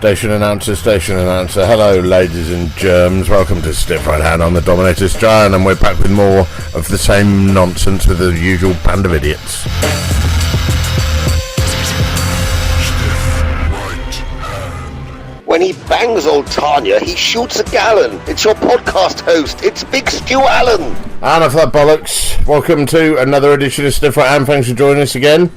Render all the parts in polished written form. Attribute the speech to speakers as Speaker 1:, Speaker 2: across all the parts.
Speaker 1: Station announcer. Hello, ladies and germs. Welcome to Stiff Right Hand on the Dominator's Giant, and we're back with more of the same nonsense with the usual band of idiots.
Speaker 2: When he bangs old Tanya, he shoots a gallon. It's your podcast host. It's Big Stu Allen.
Speaker 1: And enough of that bollocks. Welcome to another edition of Stiff Right Hand. Thanks for joining us again.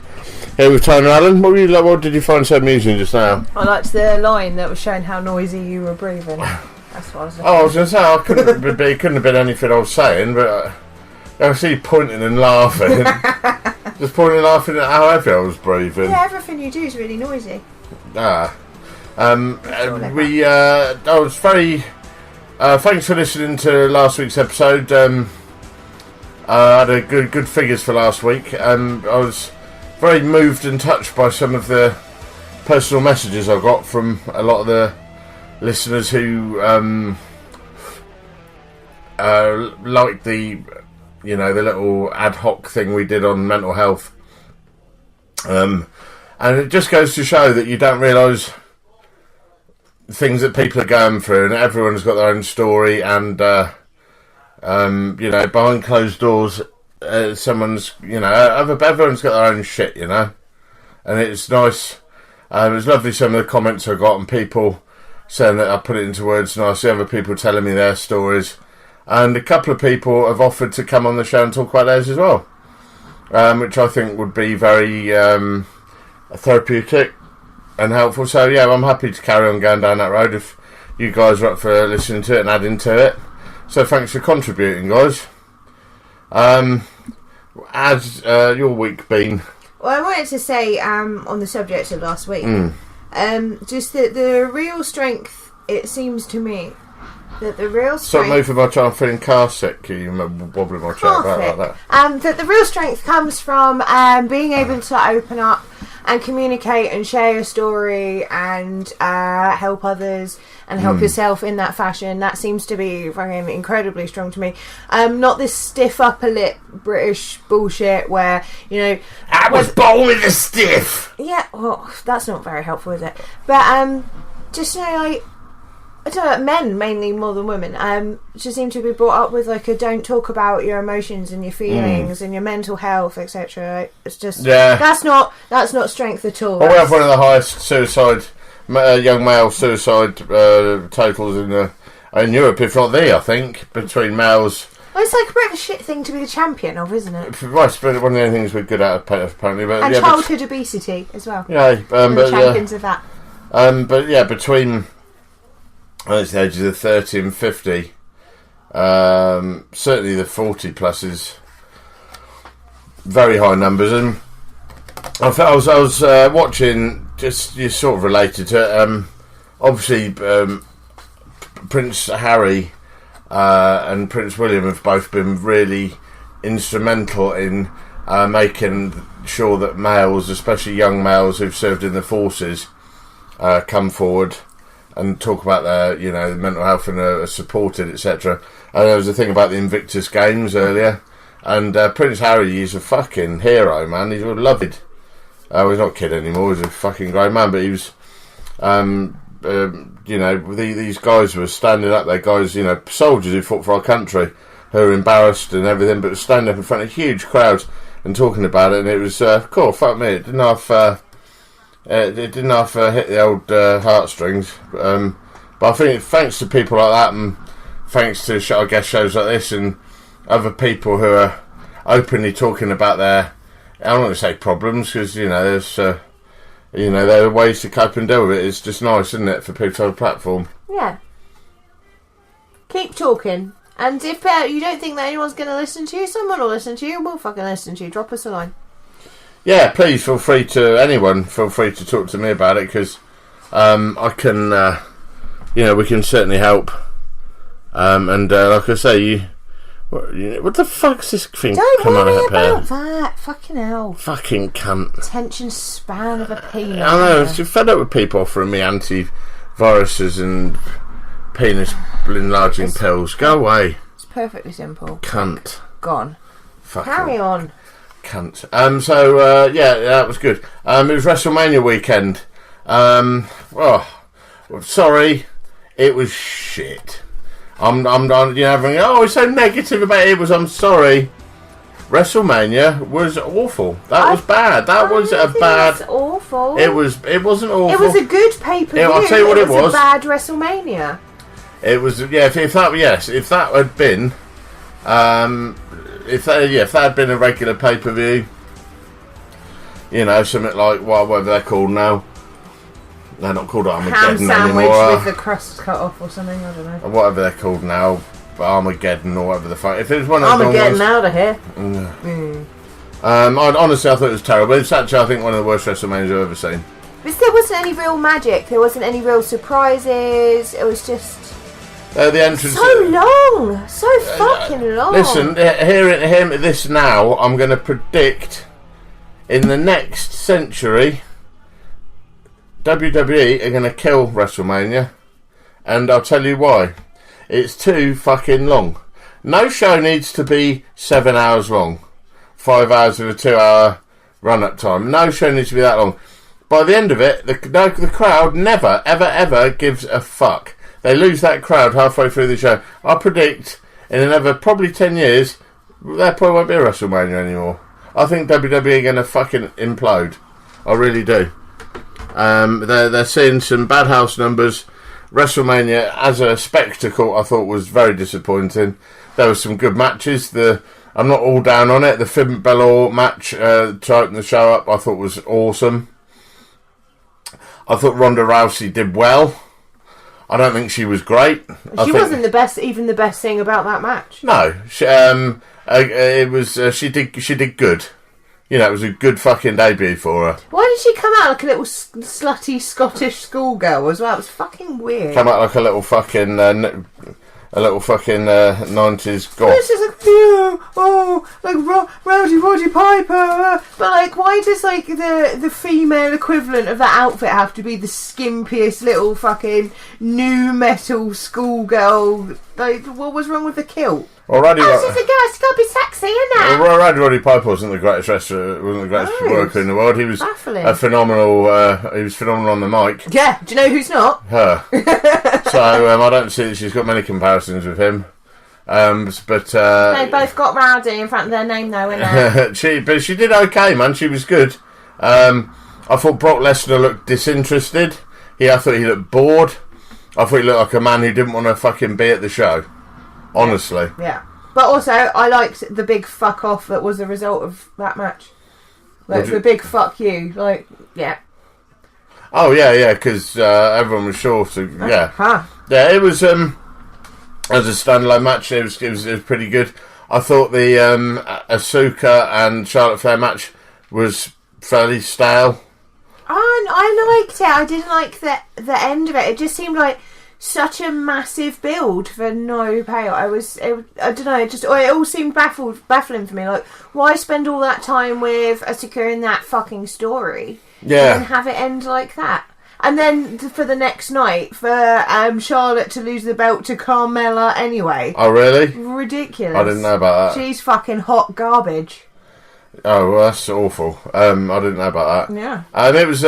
Speaker 1: Here with Tanya Allen. What did you find so amusing just now?
Speaker 3: I liked the line that was showing how noisy you were breathing. That's what I was looking
Speaker 1: I was going to say, it couldn't have been anything I was saying, but I see you pointing and laughing. Just pointing and laughing at how heavy I was breathing.
Speaker 3: Yeah, everything you do is really noisy.
Speaker 1: I was very... thanks for listening to last week's episode. I had a good figures for last week. I was very moved and touched by some of the personal messages I got from a lot of the listeners who liked the little ad hoc thing we did on mental health. And it just goes to show that you don't realise things that people are going through, and everyone's got their own story, and behind closed doors, everyone's got their own shit, and it's nice. It was lovely, some of the comments I got, and people saying that I put it into words nicely, other people telling me their stories, and a couple of people have offered to come on the show and talk about theirs as well, which I think would be very therapeutic and helpful. So yeah, I'm happy to carry on going down that road if you guys are up for listening to it and adding to it. So thanks for contributing, guys. Has your week been?
Speaker 3: Well, I wanted to say on the subject of last week, just that the real strength, it seems to me, that the real strength...
Speaker 1: Stop moving my chair, I'm feeling car sick. You wobbling my chair about like that.
Speaker 3: That the real strength comes from being able to open up and communicate and share your story and help others and help yourself in that fashion. That seems to be fucking incredibly strong to me. Not this stiff upper lip British bullshit where,
Speaker 1: I was born with a stiff!
Speaker 3: Yeah, well, that's not very helpful, is it? But, just, I don't know, men mainly more than women, just seem to be brought up with a don't talk about your emotions and your feelings and your mental health, etc. It's just that's not strength at all.
Speaker 1: Well, we have one of the highest young male suicide totals in Europe, if not I think, between males.
Speaker 3: Well, it's like a bit of a shit thing to be the champion of, isn't it?
Speaker 1: Right, it's one of the things we're good at apparently. But,
Speaker 3: and childhood obesity as well.
Speaker 1: Yeah,
Speaker 3: we're champions of that.
Speaker 1: But yeah, between the ages of 30 and 50, certainly the 40 plus is very high numbers. And I was watching, just you sort of related to it. Obviously, Prince Harry and Prince William have both been really instrumental in making sure that males, especially young males who've served in the forces, come forward and talk about their, mental health and are supported, etc. And there was a thing about the Invictus Games earlier, and Prince Harry is a fucking hero, man. He's loved. He's not a kid anymore. He's a fucking great man, but he was, these guys were standing up there, guys, soldiers who fought for our country, who were embarrassed and everything, but standing up in front of huge crowds and talking about it, and it was cool. Fuck me, it didn't have. It didn't have hit the old heartstrings, but I think thanks to people like that, and thanks to shows like this and other people who are openly talking about their, I don't want to say problems, because there's there are ways to cope and deal with it. It's just nice, isn't it, for people to have a platform?
Speaker 3: Yeah. Keep talking, and if you don't think that anyone's going to listen to you, someone will listen to you. We'll fucking listen to you. Drop us a line.
Speaker 1: Yeah, please feel free to talk to me about it, because I can, we can certainly help. And like I say, what the fuck's this thing?
Speaker 3: Don't worry about that. Fucking hell.
Speaker 1: Fucking cunt.
Speaker 3: Attention span of a peanut.
Speaker 1: I know. I'm fed up with people offering me antiviruses and penis enlarging pills. Go away.
Speaker 3: It's perfectly simple.
Speaker 1: Cunt.
Speaker 3: Gone.
Speaker 1: Fucking
Speaker 3: Carry on.
Speaker 1: Cunt. That was good. It was Wrestlemania weekend. Sorry, it was shit. I'm having, it's so negative about it. I'm sorry. WrestleMania was awful. That was bad. That was a bad.
Speaker 3: It was awful.
Speaker 1: It wasn't awful.
Speaker 3: It was a good pay-per-view.
Speaker 1: I'll tell you what it was.
Speaker 3: A bad WrestleMania.
Speaker 1: It was, if that had been, if that had been a regular pay-per-view, something like whatever they're called now. They're not called Armageddon
Speaker 3: ham sandwich
Speaker 1: anymore.
Speaker 3: with the crust cut off or something. I don't know.
Speaker 1: Whatever they're called now, Armageddon or whatever the fuck. If it was one of
Speaker 3: Armageddon out of here.
Speaker 1: Honestly, I thought it was terrible. It's actually, I think, one of the worst WrestleManias I've ever seen.
Speaker 3: Because there wasn't any real magic. There wasn't any real surprises. It was just
Speaker 1: the entrance.
Speaker 3: So long. So fucking long.
Speaker 1: Listen, hear this now. I'm going to predict in the next century, WWE are going to kill WrestleMania. And I'll tell you why. It's too fucking long. No show needs to be 7 hours long. 5 hours with a 2 hour run-up time. No show needs to be that long. By the end of it, the crowd never, ever, ever gives a fuck. They lose that crowd halfway through the show. I predict in another probably 10 years, there probably won't be a WrestleMania anymore. I think WWE are going to fucking implode. I really do. They're seeing some bad house numbers. WrestleMania as a spectacle I thought was very disappointing. There were some good matches. I'm not all down on it. The Finn Balor match to open the show up I thought was awesome. I thought Ronda Rousey did well. I don't think she was great.
Speaker 3: She wasn't the best thing about that match.
Speaker 1: No, it was. She did good. It was a good fucking debut for her.
Speaker 3: Why did she come out like a little slutty Scottish schoolgirl as well? It was fucking weird.
Speaker 1: Come out like a little fucking 90s goth.
Speaker 3: It's just like, Rowdy Roddy Piper. But like, why does like the female equivalent of that outfit have to be the skimpiest little fucking new metal schoolgirl? Like, what was wrong with the kilt?
Speaker 1: Well,
Speaker 3: it's got to be sexy, isn't it?
Speaker 1: Well, Roddy Piper wasn't the greatest worker in the world. He was a phenomenal. He was phenomenal on the mic.
Speaker 3: Yeah. Do you know who's not?
Speaker 1: Her. So I don't see that she's got many comparisons with him. But
Speaker 3: they both got Rowdy in front of their name, though, innit?
Speaker 1: But she did okay, man. She was good. I thought Brock Lesnar looked disinterested. I thought he looked bored. I thought he looked like a man who didn't want to fucking be at the show. Honestly.
Speaker 3: Yeah. But also, I liked the big fuck off that was the result of that match. Like, the big fuck you. Like, yeah.
Speaker 1: Oh, yeah, because everyone was sure to... Yeah. Yeah, it was... as a standalone match, it was pretty good. I thought the Asuka and Charlotte Flair match was fairly stale.
Speaker 3: I liked it. I didn't like the end of it. It just seemed like such a massive build for no payoff. I don't know. It all seemed baffling for me. Like, why spend all that time with Asuka in that fucking story?
Speaker 1: Yeah,
Speaker 3: and have it end like that. And then for the next night, for Charlotte to lose the belt to Carmella anyway.
Speaker 1: Oh, really?
Speaker 3: Ridiculous.
Speaker 1: I didn't know about that.
Speaker 3: She's fucking hot garbage.
Speaker 1: Oh, well, that's awful. I didn't know about that.
Speaker 3: Yeah.
Speaker 1: It was.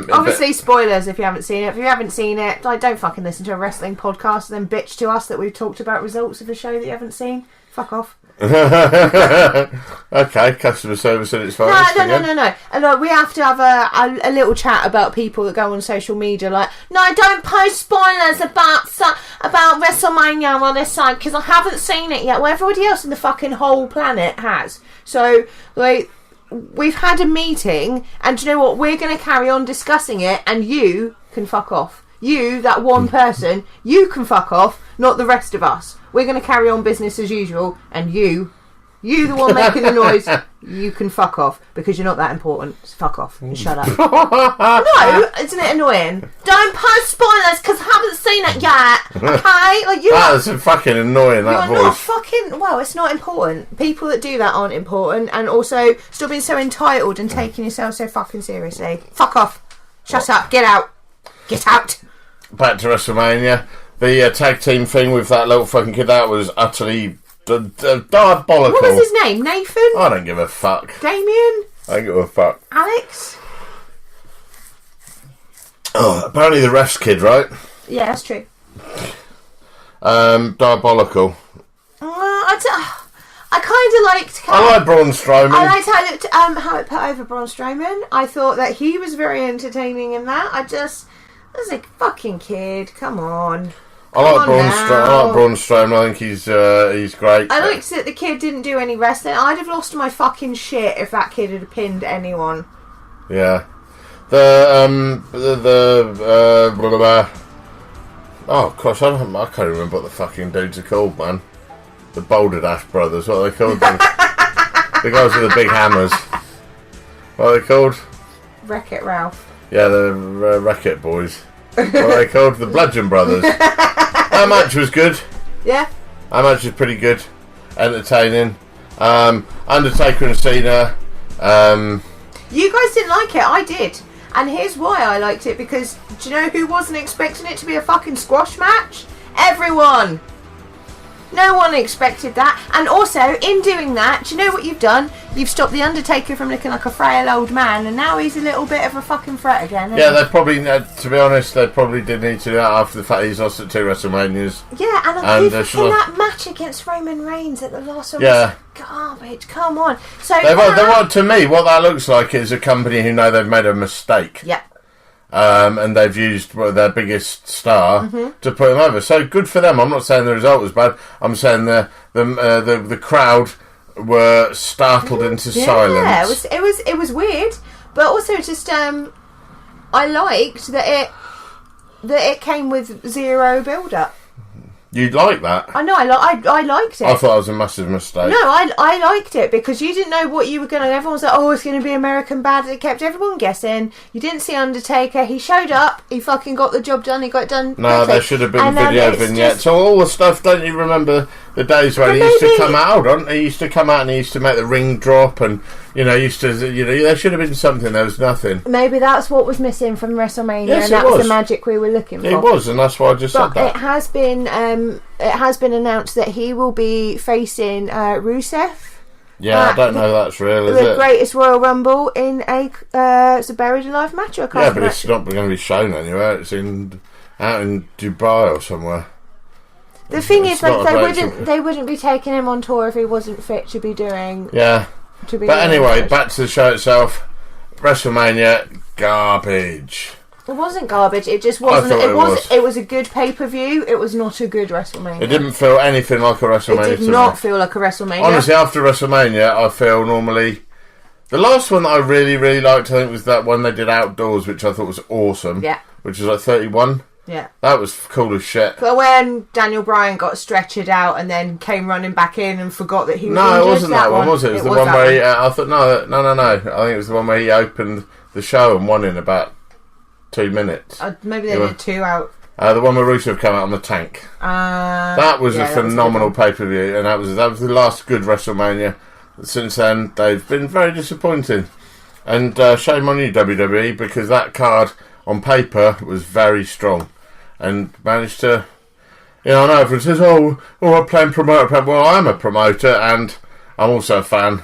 Speaker 3: Obviously, spoilers if you haven't seen it. If you haven't seen it, like, don't fucking listen to a wrestling podcast and then bitch to us that we've talked about results of a show that you haven't seen. Fuck off.
Speaker 1: Okay, customer service at its finest.
Speaker 3: No. And like, we have to have a little chat about people that go on social media like, no, don't post spoilers about WrestleMania on this side because I haven't seen it yet. Well, everybody else in the fucking whole planet has. So, like, we've had a meeting, and do you know what? We're going to carry on discussing it, and you can fuck off. You, that one person, you can fuck off, not the rest of us. We're going to carry on business as usual, and you, the one making the noise, you can fuck off, because you're not that important. So fuck off and shut up. No, isn't it annoying? Don't post spoilers, because I haven't seen it yet, okay? Like,
Speaker 1: that's fucking annoying, that voice.
Speaker 3: Not fucking... Well, it's not important. People that do that aren't important, and also, stop being so entitled and taking yourself so fucking seriously. Fuck off. Shut up. Get out. Get out.
Speaker 1: Back to WrestleMania. The tag team thing with that little fucking kid, that was utterly diabolical.
Speaker 3: What was his name? Nathan?
Speaker 1: I don't give a fuck.
Speaker 3: Damien?
Speaker 1: I don't give a fuck.
Speaker 3: Alex?
Speaker 1: Oh, apparently the ref's kid, right?
Speaker 3: Yeah, that's true.
Speaker 1: Diabolical.
Speaker 3: I kind of liked.
Speaker 1: I like Braun Strowman.
Speaker 3: I liked how it put over Braun Strowman. I thought that he was very entertaining in that. I was a fucking kid. Come on.
Speaker 1: I like Braun Strowman. I think he's great.
Speaker 3: I liked that the kid didn't do any wrestling. I'd have lost my fucking shit if that kid had pinned anyone.
Speaker 1: Yeah. Oh gosh, I can't remember what the fucking dudes are called, man. The Boulder Dash brothers, what are they called? The guys with the big hammers. What are they called?
Speaker 3: Wreck-It Ralph.
Speaker 1: Yeah, the Wreck-It Boys. What are they called? The Bludgeon Brothers. That match was good.
Speaker 3: Yeah.
Speaker 1: That match was pretty good. Entertaining. Undertaker and Cena.
Speaker 3: You guys didn't like it, I did. And here's why I liked it, because do you know who wasn't expecting it to be a fucking squash match? Everyone! No one expected that. And also, in doing that, do you know what you've done? You've stopped The Undertaker from looking like a frail old man, and now he's a little bit of a fucking threat again.
Speaker 1: Yeah, they probably, to be honest, they probably did need to do that after the fact he's lost at 2 WrestleManias.
Speaker 3: Yeah, and in that match against Roman Reigns at the last one was garbage. Come on. So
Speaker 1: to me, what that looks like is a company who know they've made a mistake.
Speaker 3: Yeah.
Speaker 1: And they've used their biggest star to put them over. So good for them. I'm not saying the result was bad. I'm saying the crowd were startled into silence.
Speaker 3: Yeah, it was weird, but also just I liked that it came with zero build up.
Speaker 1: You'd like that?
Speaker 3: I know. I liked it.
Speaker 1: I thought it was a massive mistake.
Speaker 3: No, I liked it because you didn't know what you were going to. Everyone was like, "Oh, it's going to be American Bad." It kept everyone guessing. You didn't see Undertaker. He showed up. He fucking got the job done. He got it done.
Speaker 1: No,
Speaker 3: quickly.
Speaker 1: there should have been video vignettes. So all the stuff. Don't you remember the days when he used to come out? He used to come out and he used to make the ring drop, and there should have been something. There was nothing.
Speaker 3: Maybe that's what was missing from WrestleMania,
Speaker 1: yes,
Speaker 3: and that was the magic we were looking for.
Speaker 1: It was, and that's why I just said that.
Speaker 3: It has been announced that he will be facing Rusev.
Speaker 1: Yeah, I don't know if that's real, is it?
Speaker 3: The greatest Royal Rumble in it's a buried alive match or a
Speaker 1: but it's not going to be shown anywhere. It's out in Dubai or somewhere.
Speaker 3: The thing is, like, they wouldn't be taking him on tour if he wasn't fit to be doing.
Speaker 1: Yeah. But anyway, back to the show itself. WrestleMania, garbage.
Speaker 3: It wasn't garbage. It just wasn't. It was a good pay-per-view. It was not a good WrestleMania.
Speaker 1: It didn't feel anything like a WrestleMania.
Speaker 3: It did not feel like a WrestleMania.
Speaker 1: Honestly, after WrestleMania, I feel normally. The last one that I really, really liked, I think, was that one they did outdoors, which I thought was awesome.
Speaker 3: Yeah.
Speaker 1: Which was like 31.
Speaker 3: Yeah.
Speaker 1: That was cool as shit.
Speaker 3: But when Daniel Bryan got stretchered out and then came running back in and forgot that he was
Speaker 1: injured,
Speaker 3: injured,
Speaker 1: it wasn't that one, was it? It was the one where I thought, no. I think it was the one where he opened the show and won in about 2 minutes.
Speaker 3: Maybe they did 2 out.
Speaker 1: The one where Rusev came out on the tank. That was a phenomenal pay-per-view, and that was the last good WrestleMania. Since then, they've been very disappointing. And shame on you, WWE, because that card on paper was very strong. And managed to... I know everyone says, I'm playing promoter. Well, I'm a promoter, and I'm also a fan.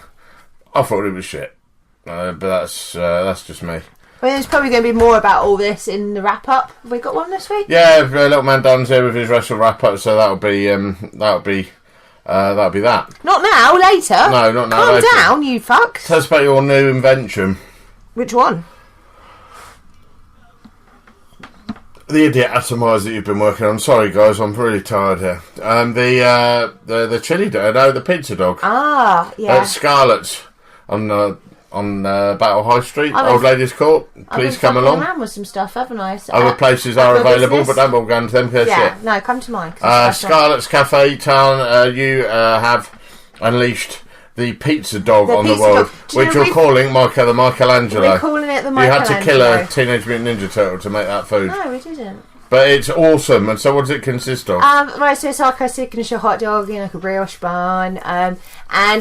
Speaker 1: I thought it was shit. But that's just me.
Speaker 3: Well, there's probably going to be more about all this in the wrap-up. Have we got one this week?
Speaker 1: Yeah, Little Man Dan's here with his wrestle wrap-up, so that'll be that.
Speaker 3: Not now, later.
Speaker 1: No, not now.
Speaker 3: Calm
Speaker 1: later.
Speaker 3: down, you fucks.
Speaker 1: Tell us about your new invention.
Speaker 3: Which one?
Speaker 1: The idiot atomizer that you've been working on. Sorry, guys, I'm really tired here. The chili dog, no, the pizza dog.
Speaker 3: Ah, yeah.
Speaker 1: Scarlett's on Battle High Street, Old Ladies Court. Please come along.
Speaker 3: I've been around with some stuff, haven't I?
Speaker 1: Other places are available, but don't go into them.
Speaker 3: Yeah, no, come to mine.
Speaker 1: Scarlett's Cafe, Tarn, you have unleashed the pizza dog on the world, which you're calling Michael the Michelangelo.
Speaker 3: We're calling it the Michelangelo.
Speaker 1: You had to kill a Teenage Mutant Ninja Turtle to make that food.
Speaker 3: No, we didn't.
Speaker 1: But it's awesome. And so what does it consist of?
Speaker 3: Right, so it's like a signature hot dog, like a brioche bun, and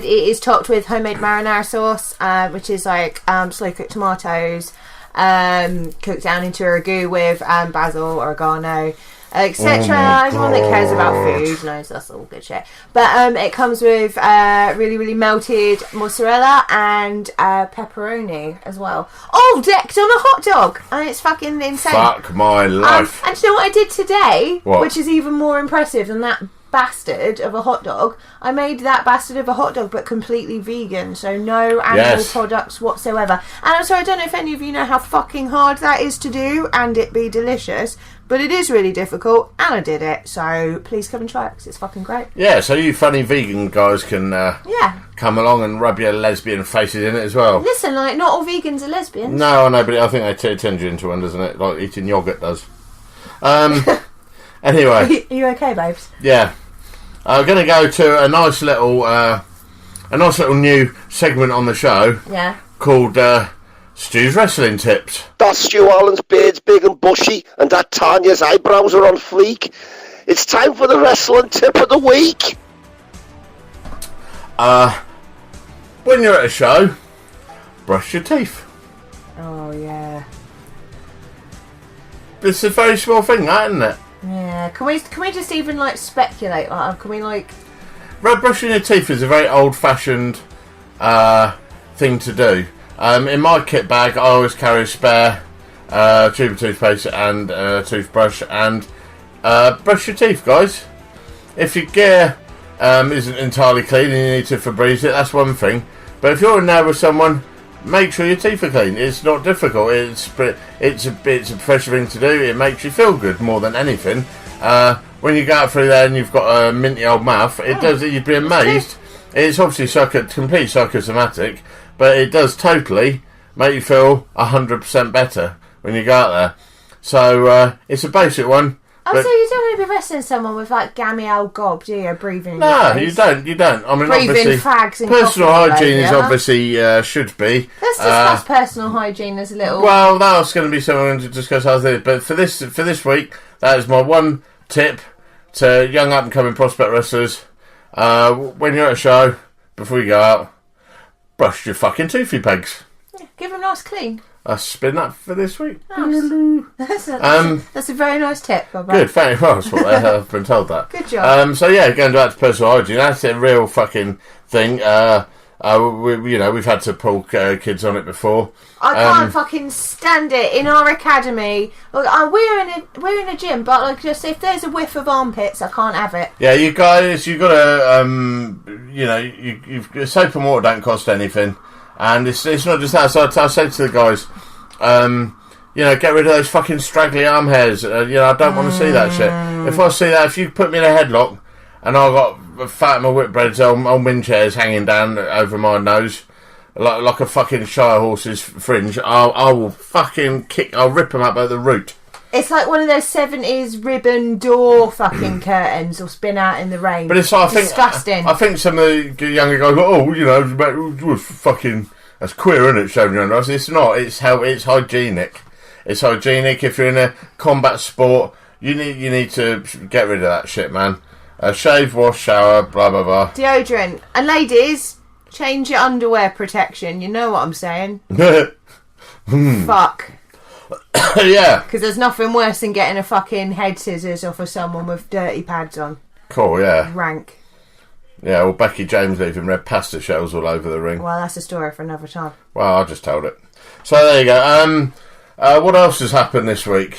Speaker 3: it is topped with homemade marinara sauce, which is like slow cooked tomatoes, cooked down into a ragu with basil, oregano, etc. Anyone that cares about food knows that's all good shit. But it comes with really, really melted mozzarella and pepperoni as well. All decked on a hot dog, and it's fucking insane.
Speaker 1: Fuck my life.
Speaker 3: And do you know what I did today?
Speaker 1: What?
Speaker 3: Which is even more impressive than that bastard of a hot dog. I made that bastard of a hot dog, but completely vegan, so no animal products whatsoever. And I'm sorry, I don't know if any of you know how fucking hard that is to do and it be delicious, but it is really difficult, and I did it. So please come and try it, because it's fucking great.
Speaker 1: Yeah, so you funny vegan guys can come along and rub your lesbian faces in it as well.
Speaker 3: Listen, like, not all vegans are lesbians.
Speaker 1: No, I know, but I think they turn you into one, doesn't it? Like eating yoghurt does. Anyway.
Speaker 3: Are you okay, babes?
Speaker 1: Yeah. I'm going to go to a nice little new segment on the show.
Speaker 3: Yeah.
Speaker 1: Called Stu's Wrestling Tips.
Speaker 2: That Stu Allen's beard's big and bushy, and that Tanya's eyebrows are on fleek. It's time for the wrestling tip of the week.
Speaker 1: When you're at a show, brush your teeth.
Speaker 3: Oh, yeah.
Speaker 1: It's a very small thing, that, isn't it?
Speaker 3: Yeah. Can we just even, like, speculate? Can we, like...
Speaker 1: Brushing your teeth is a very old-fashioned thing to do. In my kit bag, I always carry a spare tube of toothpaste and toothbrush, and brush your teeth, guys. If your gear isn't entirely clean and you need to Febreze it, that's one thing. But if you're in there with someone, make sure your teeth are clean. It's not difficult. It's a professional thing to do. It makes you feel good more than anything. When you go out through there and you've got a minty old mouth, it does. You'd be amazed. It's obviously complete psychosomatic, but it does totally make you feel 100% better when you go out there. So it's a basic one.
Speaker 3: Oh, so you don't want to be wrestling someone with, like, gammy old gob, do you? Breathing in
Speaker 1: No,
Speaker 3: your face?
Speaker 1: you don't. I mean,
Speaker 3: breathing
Speaker 1: obviously,
Speaker 3: fags and
Speaker 1: personal
Speaker 3: coffee,
Speaker 1: hygiene
Speaker 3: baby,
Speaker 1: is obviously should be.
Speaker 3: Let's discuss personal hygiene as a little...
Speaker 1: Well, that was going to be something to discuss after this, but for this week, that is my one tip to young up-and-coming prospect wrestlers. When you're at a show, before you go out, brush your fucking toothy pegs.
Speaker 3: Yeah, give them a nice clean.
Speaker 1: That's been that for this week.
Speaker 3: Nice. That's a very nice tip, Bob.
Speaker 1: Good, thank you. Well, that's what I've been told that.
Speaker 3: Good job.
Speaker 1: So yeah, going back to personal hygiene, that's a real fucking thing. We've had to pull kids on it before.
Speaker 3: I can't fucking stand it. In our academy, look, we're in a gym, but like, just if there's a whiff of armpits, I can't have it.
Speaker 1: Yeah, you guys, you gotta, soap and water don't cost anything, and it's not just that. So I say to the guys, get rid of those fucking straggly arm hairs. I don't want to see that shit. If I see that, if you put me in a headlock and I've got fat my whitbreads on wind chairs hanging down over my nose, like a fucking Shire horse's fringe, I will fucking I'll rip them up at the root.
Speaker 3: It's like one of those 70s ribbon door fucking curtains will spin out in the rain.
Speaker 1: But it's like,
Speaker 3: disgusting.
Speaker 1: I think some of the younger guys go, fucking, that's queer, isn't it, showing your underarms? It's not. It's hygienic. It's hygienic. If you're in a combat sport, you need to get rid of that shit, man. Shave, wash, shower, blah blah blah.
Speaker 3: Deodorant. And ladies, change your underwear protection. You know what I'm saying? Fuck.
Speaker 1: Yeah.
Speaker 3: Because there's nothing worse than getting a fucking head scissors off of someone with dirty pads on.
Speaker 1: Cool, yeah.
Speaker 3: Rank.
Speaker 1: Yeah, well, Becky James leaving red pasta shells all over the ring.
Speaker 3: Well, that's a story for another time.
Speaker 1: Well, I just told it. So there you go. What else has happened this week?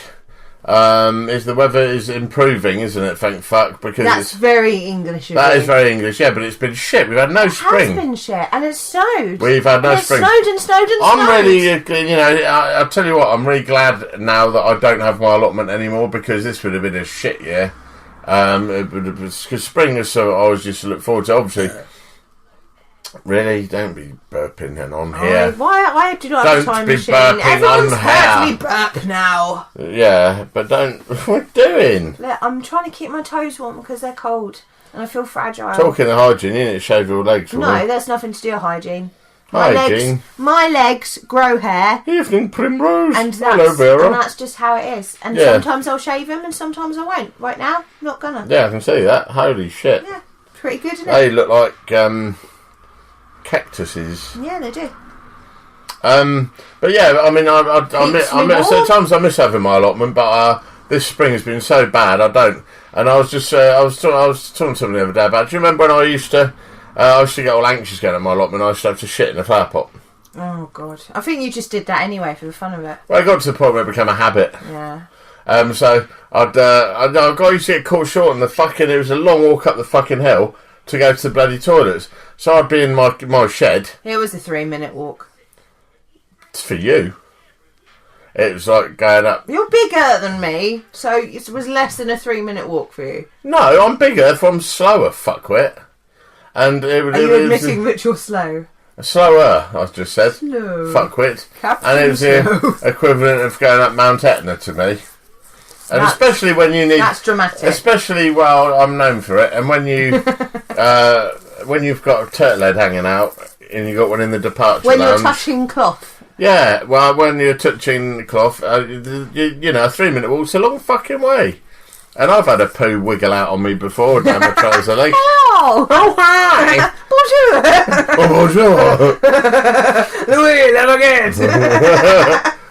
Speaker 1: Is the weather is improving, isn't it? Thank fuck, because
Speaker 3: that's very English.
Speaker 1: That is very English, yeah. But it's been shit. We've had no spring.
Speaker 3: It has been shit, and it's snowed.
Speaker 1: We've had no spring.
Speaker 3: It's snowed.
Speaker 1: I'm really, I'll tell you what. I'm really glad now that I don't have my allotment anymore, because this would have been a shit year. Because spring is so I always used to look forward to. Obviously, really, don't be burping on here.
Speaker 3: Why I do not have a time machine. Everyone's heard me burp now.
Speaker 1: Yeah, but don't. What are you doing?
Speaker 3: Look, I'm trying to keep my toes warm because they're cold and I feel fragile.
Speaker 1: Talking of hygiene, you need to shave your legs.
Speaker 3: No, that's nothing to do with hygiene.
Speaker 1: My
Speaker 3: legs grow hair.
Speaker 1: Evening primrose.
Speaker 3: And that's just how it is. And sometimes I'll shave them and sometimes I won't. Right now, not gonna.
Speaker 1: Yeah, I can see that. Holy shit.
Speaker 3: Yeah, pretty good, isn't it?
Speaker 1: They look like cactuses.
Speaker 3: Yeah, they do.
Speaker 1: But yeah, I mean, I sometimes I miss having my allotment, but this spring has been so bad. I don't. And I was just, I was talking to someone the other day about. Do you remember when I used to get all anxious going at my allotment? I used to have to shit in a flower pot.
Speaker 3: Oh God! I think you just did that anyway for the fun of it.
Speaker 1: Well, I got to the point where it became a habit.
Speaker 3: Yeah.
Speaker 1: So I used to get caught short on the fucking. It was a long walk up the fucking hill to go to the bloody toilets. So I'd be in my shed.
Speaker 3: It was a 3-minute walk.
Speaker 1: It's for you. It was like going up.
Speaker 3: You're bigger than me, so it was less than a 3-minute walk for you.
Speaker 1: No, I'm bigger if I'm slower, fuckwit. And
Speaker 3: Are you admitting that you're slow?
Speaker 1: Slower, I just said.
Speaker 3: Slow.
Speaker 1: Fuckwit.
Speaker 3: Captain
Speaker 1: And it was the equivalent of going up Mount Etna to me. And especially when you need...
Speaker 3: That's dramatic.
Speaker 1: Especially, well, I'm known for it. And when you... when you've got a turtle head hanging out and you've got one in the departure
Speaker 3: when
Speaker 1: lounge...
Speaker 3: you're touching cloth.
Speaker 1: Yeah, well, when you're touching the cloth, you know, a 3-minute walk's a long fucking way. And I've had a poo wiggle out on me before down my trouser leg.
Speaker 3: Hello!
Speaker 1: Oh, hi!
Speaker 3: Bonjour!
Speaker 1: Bonjour!
Speaker 3: Louis, never get.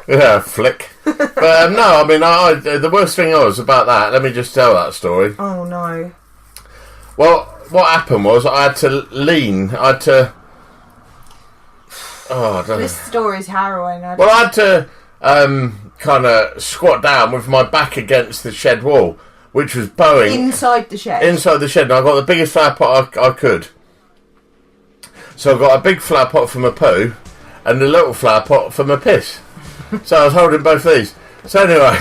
Speaker 1: Yeah, flick. But no, I mean, the worst thing was about that, let me just tell that story.
Speaker 3: Oh, no.
Speaker 1: Well, what happened was I had to lean, Oh, I don't know.
Speaker 3: This story's harrowing.
Speaker 1: I had to kind of squat down with my back against the shed wall, which was bowing.
Speaker 3: Inside the shed?
Speaker 1: Inside the shed, and I got the biggest flower pot I could. So I got a big flower pot for my poo, and a little flower pot for my piss. So I was holding both these. So anyway,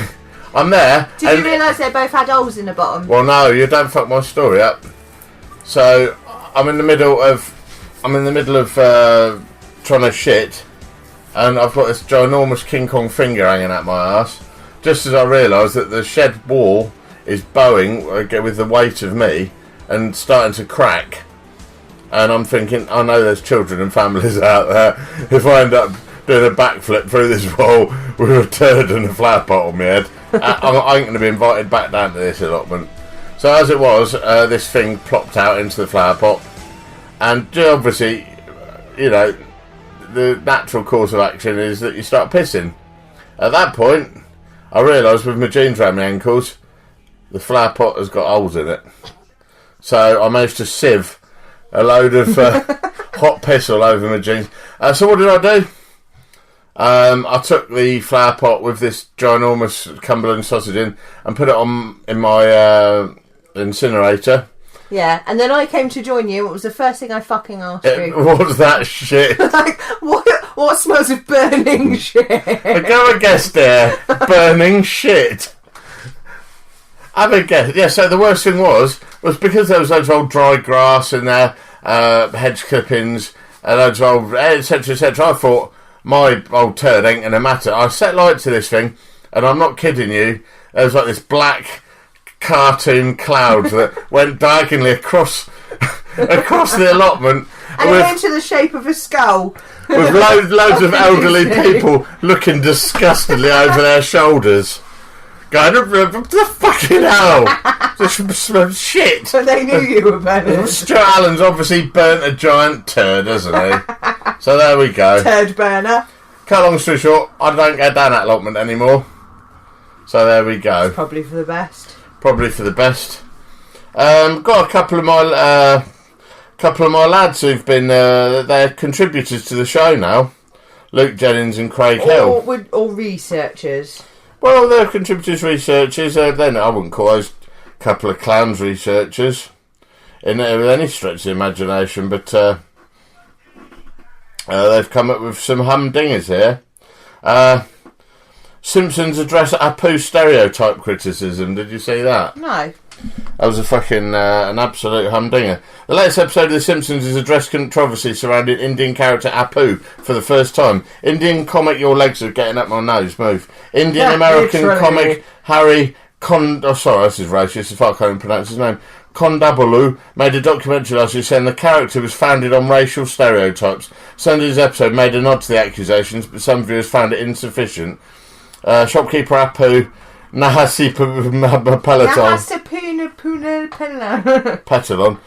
Speaker 1: I'm there.
Speaker 3: Did you realise they both had holes in the bottom?
Speaker 1: Well, no, you don't fuck my story up. So I'm in the middle of trying to shit, and I've got this ginormous King Kong finger hanging out my ass. Just as I realised that the shed wall is bowing with the weight of me and starting to crack, and I'm thinking, I know there's children and families out there. If I end up doing a backflip through this wall with a turd and a flower pot on my head, I ain't going to be invited back down to this allotment. So as it was, this thing plopped out into the flower pot, and obviously, you know, the natural course of action is that you start pissing. At that point, I realised with my jeans around my ankles, the flower pot has got holes in it. So I managed to sieve a load of hot piss all over my jeans. So what did I do? I took the flower pot with this ginormous Cumberland sausage in and put it in my incinerator.
Speaker 3: Yeah, and then I came to join you. What was the first thing I fucking asked you?
Speaker 1: What's that shit?
Speaker 3: Like, what smells of burning shit?
Speaker 1: Go and guess there. Burning shit. Have a guess. Yeah, so the worst thing was because there was loads of old dry grass in there, hedge clippings, and loads of old, etc., etc. I thought, my old turd ain't going to matter. I set light to this thing, and I'm not kidding you, there was like this black cartoon cloud that went diagonally across the allotment,
Speaker 3: and it went to the shape of a skull,
Speaker 1: with loads of elderly people looking disgustedly over their shoulders, going, "What the fucking hell? This shit."
Speaker 3: So they knew you were burning.
Speaker 1: Stuart Allen's obviously burnt a giant turd, hasn't he? So there we go.
Speaker 3: Turd burner.
Speaker 1: Cut long story short, I don't go down that allotment anymore. So there we go.
Speaker 3: It's probably for the best.
Speaker 1: Probably for the best. Got a couple of my lads who've been they're contributors to the show now. Luke Jennings and Craig Hill.
Speaker 3: Or researchers.
Speaker 1: Well, they're contributors, researchers. Then I wouldn't call those a couple of clowns researchers with any stretch of the imagination, but they've come up with some humdingers here. Simpsons address Apu stereotype criticism. Did you see that?
Speaker 3: No.
Speaker 1: That was a fucking an absolute humdinger. The latest episode of The Simpsons has addressed controversy surrounding Indian character Apu for the first time. Indian comic, your legs are getting up my nose, move. Indian American comic Harry sorry, this is racist if I can't even pronounce his name. Kondabalu made a documentary last year saying the character was founded on racial stereotypes. Sunday's episode made a nod to the accusations, but some viewers found it insufficient. Shopkeeper Apu Nahasi Petalon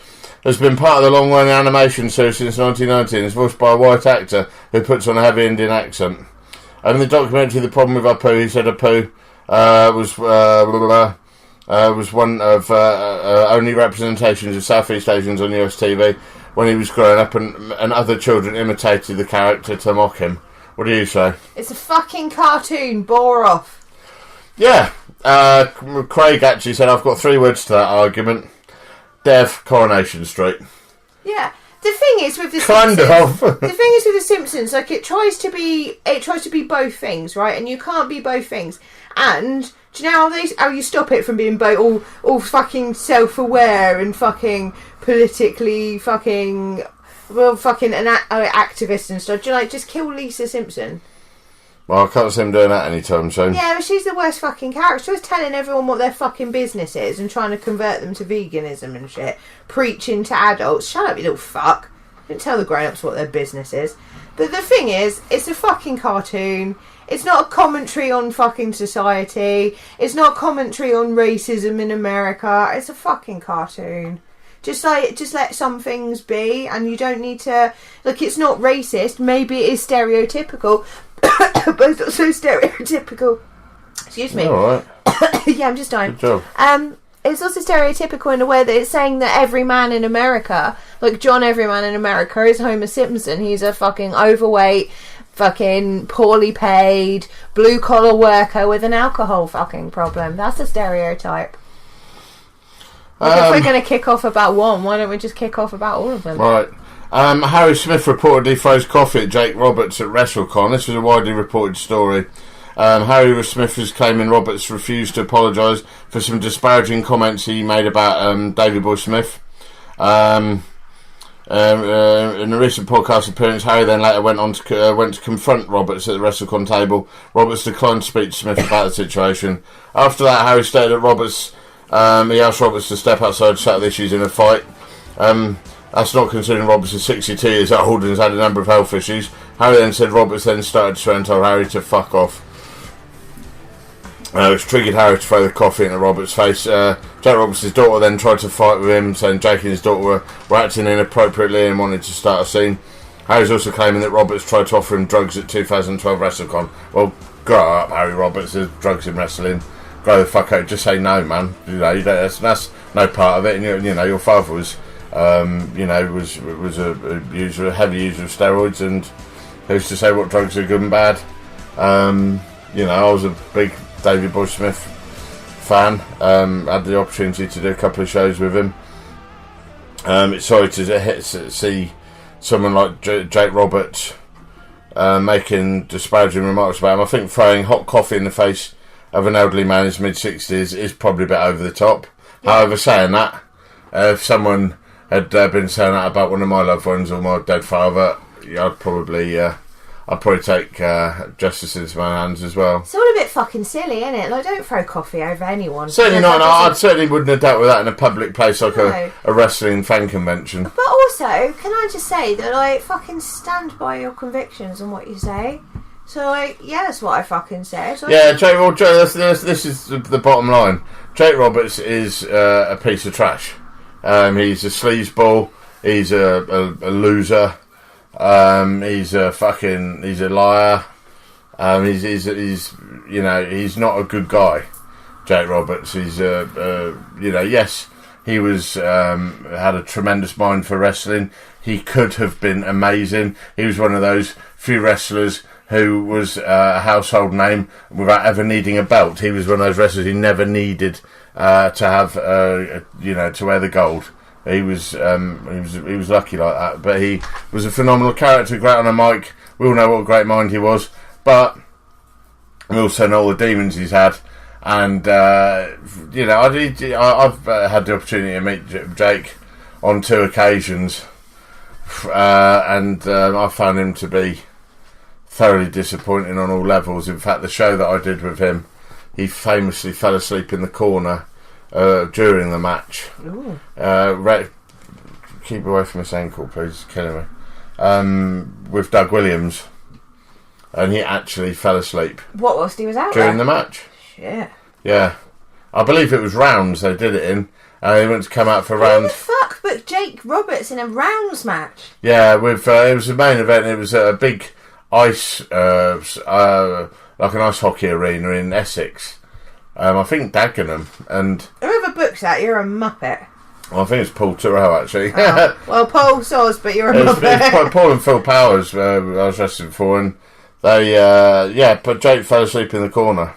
Speaker 1: has been part of the long-running animation series since 1990 and is voiced by a white actor who puts on a heavy Indian accent. And in the documentary The Problem with Apu, he said Apu was one of only representations of Southeast Asians on US TV when he was growing up, and other children imitated the character to mock him. What do you say?
Speaker 3: It's a fucking cartoon. Bore off.
Speaker 1: Yeah. Craig actually said, I've got 3 words to that argument. Dev, Coronation Street.
Speaker 3: Yeah. The thing is with the
Speaker 1: Kind
Speaker 3: Simpsons,
Speaker 1: of.
Speaker 3: the thing is with the Simpsons, like it tries to be both things, right? And you can't be both things. And do you know how you stop it from being both all fucking self-aware and fucking politically fucking an activist and stuff? Do you just kill Lisa Simpson?
Speaker 1: Well, I can't see him doing that anytime soon.
Speaker 3: Yeah, but she's the worst fucking character. She was telling everyone what their fucking business is and trying to convert them to veganism and shit. Preaching to adults. Shut up, you little fuck. Don't tell the grown-ups what their business is. But the thing is, it's a fucking cartoon. It's not a commentary on fucking society. It's not a commentary on racism in America. It's a fucking cartoon. Just let some things be, and you don't need to... Look, it's not racist. Maybe it is stereotypical, but it's not so stereotypical. Excuse me.
Speaker 1: All right.
Speaker 3: Yeah, I'm just dying.
Speaker 1: Good job.
Speaker 3: It's also stereotypical in a way that it's saying that every man in America, like John Everyman in America, is Homer Simpson. He's a fucking overweight, fucking poorly paid, blue-collar worker with an alcohol fucking problem. That's a stereotype. If we're going to kick off about one, why don't we just kick off about all of them?
Speaker 1: Right. Harry Smith reportedly throws coffee at Jake Roberts at WrestleCon. This was a widely reported story. Harry Smith was claiming Roberts refused to apologise for some disparaging comments he made about Davey Boy Smith. In a recent podcast appearance, Harry then later went to confront Roberts at the WrestleCon table. Roberts declined to speak to Smith about the situation. After that, Harry stated that he asked Roberts to step outside to settle issues in a fight. That's not considering Roberts is 62 years old and has had a number of health issues. Harry then said Roberts then started to swear and told Harry to fuck off. Which triggered Harry to throw the coffee into Roberts' face. Jake Roberts' daughter then tried to fight with him, saying Jake and his daughter were acting inappropriately and wanted to start a scene. Harry's also claiming that Roberts tried to offer him drugs at 2012 WrestleCon. Well, grow up, Harry Roberts. There's drugs in wrestling. Grow the fuck out. Just say no, man. You don't, that's no part of it. And you know, your father was, was a heavy user of steroids, and who's to say what drugs are good and bad? I was a big Davey Boy Smith fan. Had the opportunity to do a couple of shows with him. It's sorry to see someone like Jake Roberts making disparaging remarks about him. I think throwing hot coffee in the face of an elderly man in his mid-60s is probably a bit over the top. Yeah. However, saying that, if someone had been saying that about one of my loved ones or my dead father, I'd probably take justice into my hands as well. It's all
Speaker 3: a bit fucking silly, isn't it? Like, don't throw coffee over anyone.
Speaker 1: Certainly not. I certainly wouldn't have dealt with that in a public place like a wrestling fan convention.
Speaker 3: But also, can I just say that fucking stand by your convictions and what you say? So, that's what I fucking say. So
Speaker 1: yeah, Jake, this is the bottom line. Jake Roberts is a piece of trash. He's a sleazeball. He's a loser. He's a liar. He's not a good guy. Jake Roberts. He's yes, he was had a tremendous mind for wrestling. He could have been amazing. He was one of those few wrestlers who was a household name without ever needing a belt. He was one of those wrestlers who never needed to have to wear the gold. He was lucky like that, but he was a phenomenal character, great on a mic. We all know what a great mind he was, but we also know all the demons he's had. And I've had the opportunity to meet Jake on 2 occasions, and I found him to be thoroughly disappointing on all levels. In fact, the show that I did with him, he famously fell asleep in the corner during the match. Keep away from his ankle, please. It's killing me. With Doug Williams, and he actually fell asleep.
Speaker 3: What whilst he was out
Speaker 1: during
Speaker 3: there?
Speaker 1: The match?
Speaker 3: Shit.
Speaker 1: Yeah, I believe it was rounds they did it in. They went to come out for round.
Speaker 3: What the fuck? But Jake Roberts in a rounds match?
Speaker 1: Yeah, with it was the main event. It was a big ice, like an ice hockey arena in Essex. I think Dagenham, and
Speaker 3: whoever books that, you're a muppet.
Speaker 1: I think it's Paul Turrell, actually.
Speaker 3: Oh. Well, Paul Soz, but you're a muppet.
Speaker 1: It's Paul and Phil Powers I was wrestling for, and they, but Jake fell asleep in the corner.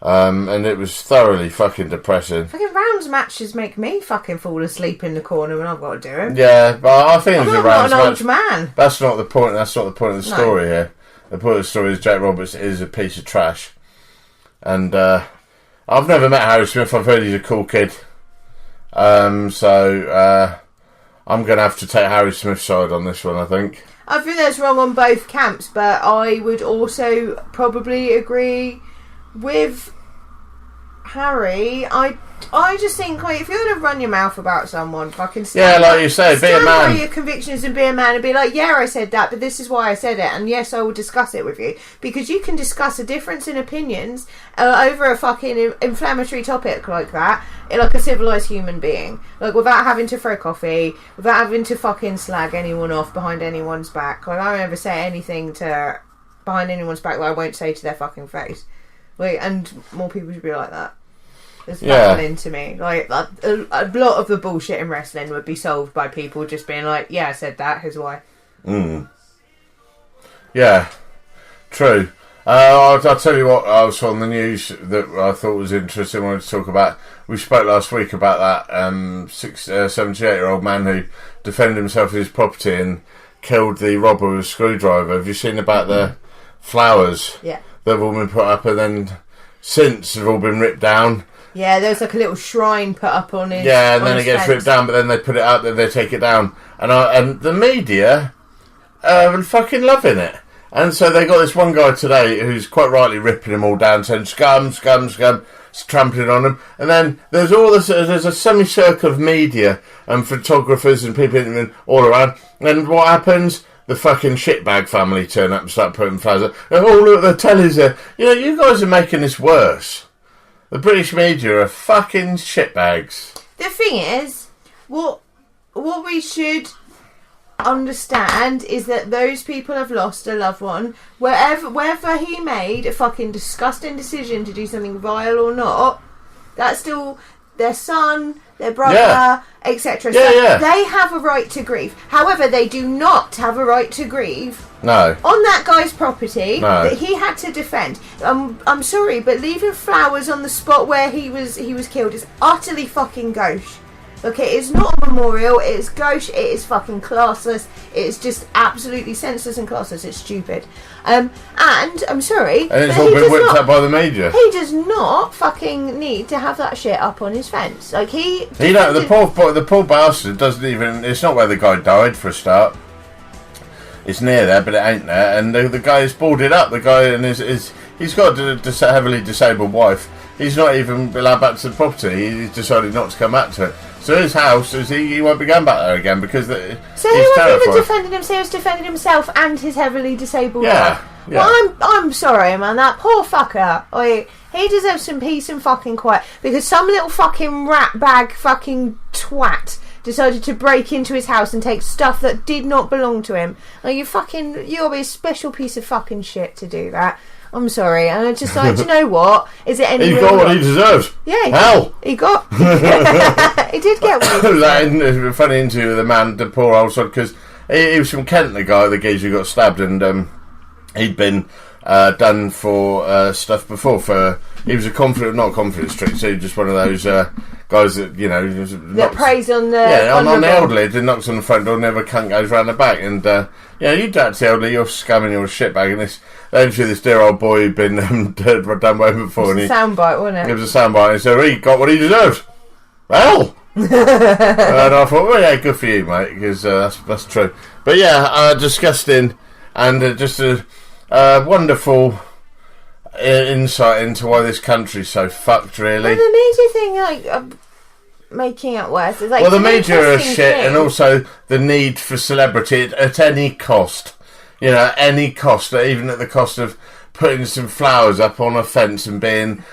Speaker 1: And it was thoroughly fucking depressing.
Speaker 3: Fucking rounds matches make me fucking fall asleep in the corner when I've got to do them.
Speaker 1: Yeah, but I think it was a rounds
Speaker 3: not an
Speaker 1: match.
Speaker 3: old man.
Speaker 1: That's not the point. That's not the point of the story here. The point of the story is Jake Roberts is a piece of trash, and I've never met Harry Smith. I've heard he's a cool kid. So I'm going to have to take Harry Smith's side on this one, I think.
Speaker 3: I think that's wrong on both camps, but I would also probably agree with Harry. I just think, like, if you're going to run your mouth about someone, fucking stand
Speaker 1: like you say, be a man.
Speaker 3: Stand by your convictions and be a man and be like, yeah, I said that, but this is why I said it, and yes, I will discuss it with you. Because you can discuss a difference in opinions over a fucking inflammatory topic like that, like a civilised human being. Like, without having to throw coffee, without having to fucking slag anyone off behind anyone's back. Like, I don't ever say anything behind anyone's back that I won't say to their fucking face. Like, and more people should be like that. It's baffling to me. Like, a lot of the bullshit in wrestling would be solved by people just being like, yeah, I said that, here's why.
Speaker 1: Yeah, true. I'll tell you what, I was on the news that I thought was interesting, I wanted to talk about. We spoke last week about that 78-year-old man who defended himself in his property and killed the robber with a screwdriver. Have you seen about the flowers?
Speaker 3: Yeah.
Speaker 1: That have all been put up, and then since have all been ripped down.
Speaker 3: Yeah, there's like a little shrine put up on his.
Speaker 1: Yeah, and then it gets ripped down, but then they put it up, then they take it down, and the media are fucking loving it. And so they got this one guy today who's quite rightly ripping them all down, saying scum, scum, scum, trampling on them. And then there's a semicircle of media and photographers and people all around. And what happens? The fucking shitbag family turn up and start putting flowers up. Oh, look, the telly's there. You know, you guys are making this worse. The British media are fucking shitbags.
Speaker 3: The thing is, what we should understand is that those people have lost a loved one. Whether he made a fucking disgusting decision to do something vile or not, that's still their son, their brother, etc. So they have a right to grieve. However, they do not have a right to grieve on that guy's property that he had to defend. I'm sorry, but leaving flowers on the spot where he was killed is utterly fucking gauche. Okay, it's not a memorial, it's gauche, it is fucking classless, it's just absolutely senseless and classless, it's stupid. And I'm sorry,
Speaker 1: and it's all been whipped up by the media.
Speaker 3: He does not fucking need to have that shit up on his fence. Like,
Speaker 1: the poor bastard doesn't even, it's not where the guy died for a start. It's near there, but it ain't there, and the guy is boarded up, the guy, and he's got a heavily disabled wife. He's not even allowed back to the property, he's decided not to come back to it. So his house, he won't be going back there again because
Speaker 3: so he wasn't even defending himself, he was defending himself and his heavily disabled wife. Yeah. Well, I'm sorry, man, that poor fucker. He deserves some peace and fucking quiet because some little fucking rat bag fucking twat decided to break into his house and take stuff that did not belong to him. Like, you'll be a special piece of fucking shit to do that. I'm sorry, and I just like, do you know what? Is it any?
Speaker 1: He got what he deserves.
Speaker 3: Yeah, he got. He did get what he deserved.
Speaker 1: That a funny interview with the man, the poor old son, because he was from Kent, the guy, the geezer who got stabbed, and he'd been done for stuff before. He was not confident street, so he was just one of those guys that
Speaker 3: that preys on the
Speaker 1: on the elderly. It knocks on the front door, never cunt goes round the back, and you dirty the elderly, you're scumming, you're a shitbag, and this dear old boy who'd been done by him before.
Speaker 3: It was a soundbite, wasn't it?
Speaker 1: It was a soundbite, and so he got what he deserved. Well, and I thought, well, yeah, good for you, mate, because that's true. But yeah, disgusting, and just a wonderful insight into why this country's so fucked, really.
Speaker 3: Well, the media thing, making it worse. It's like,
Speaker 1: the media are shit, and also the need for celebrity at any cost. Any cost, even at the cost of putting some flowers up on a fence and being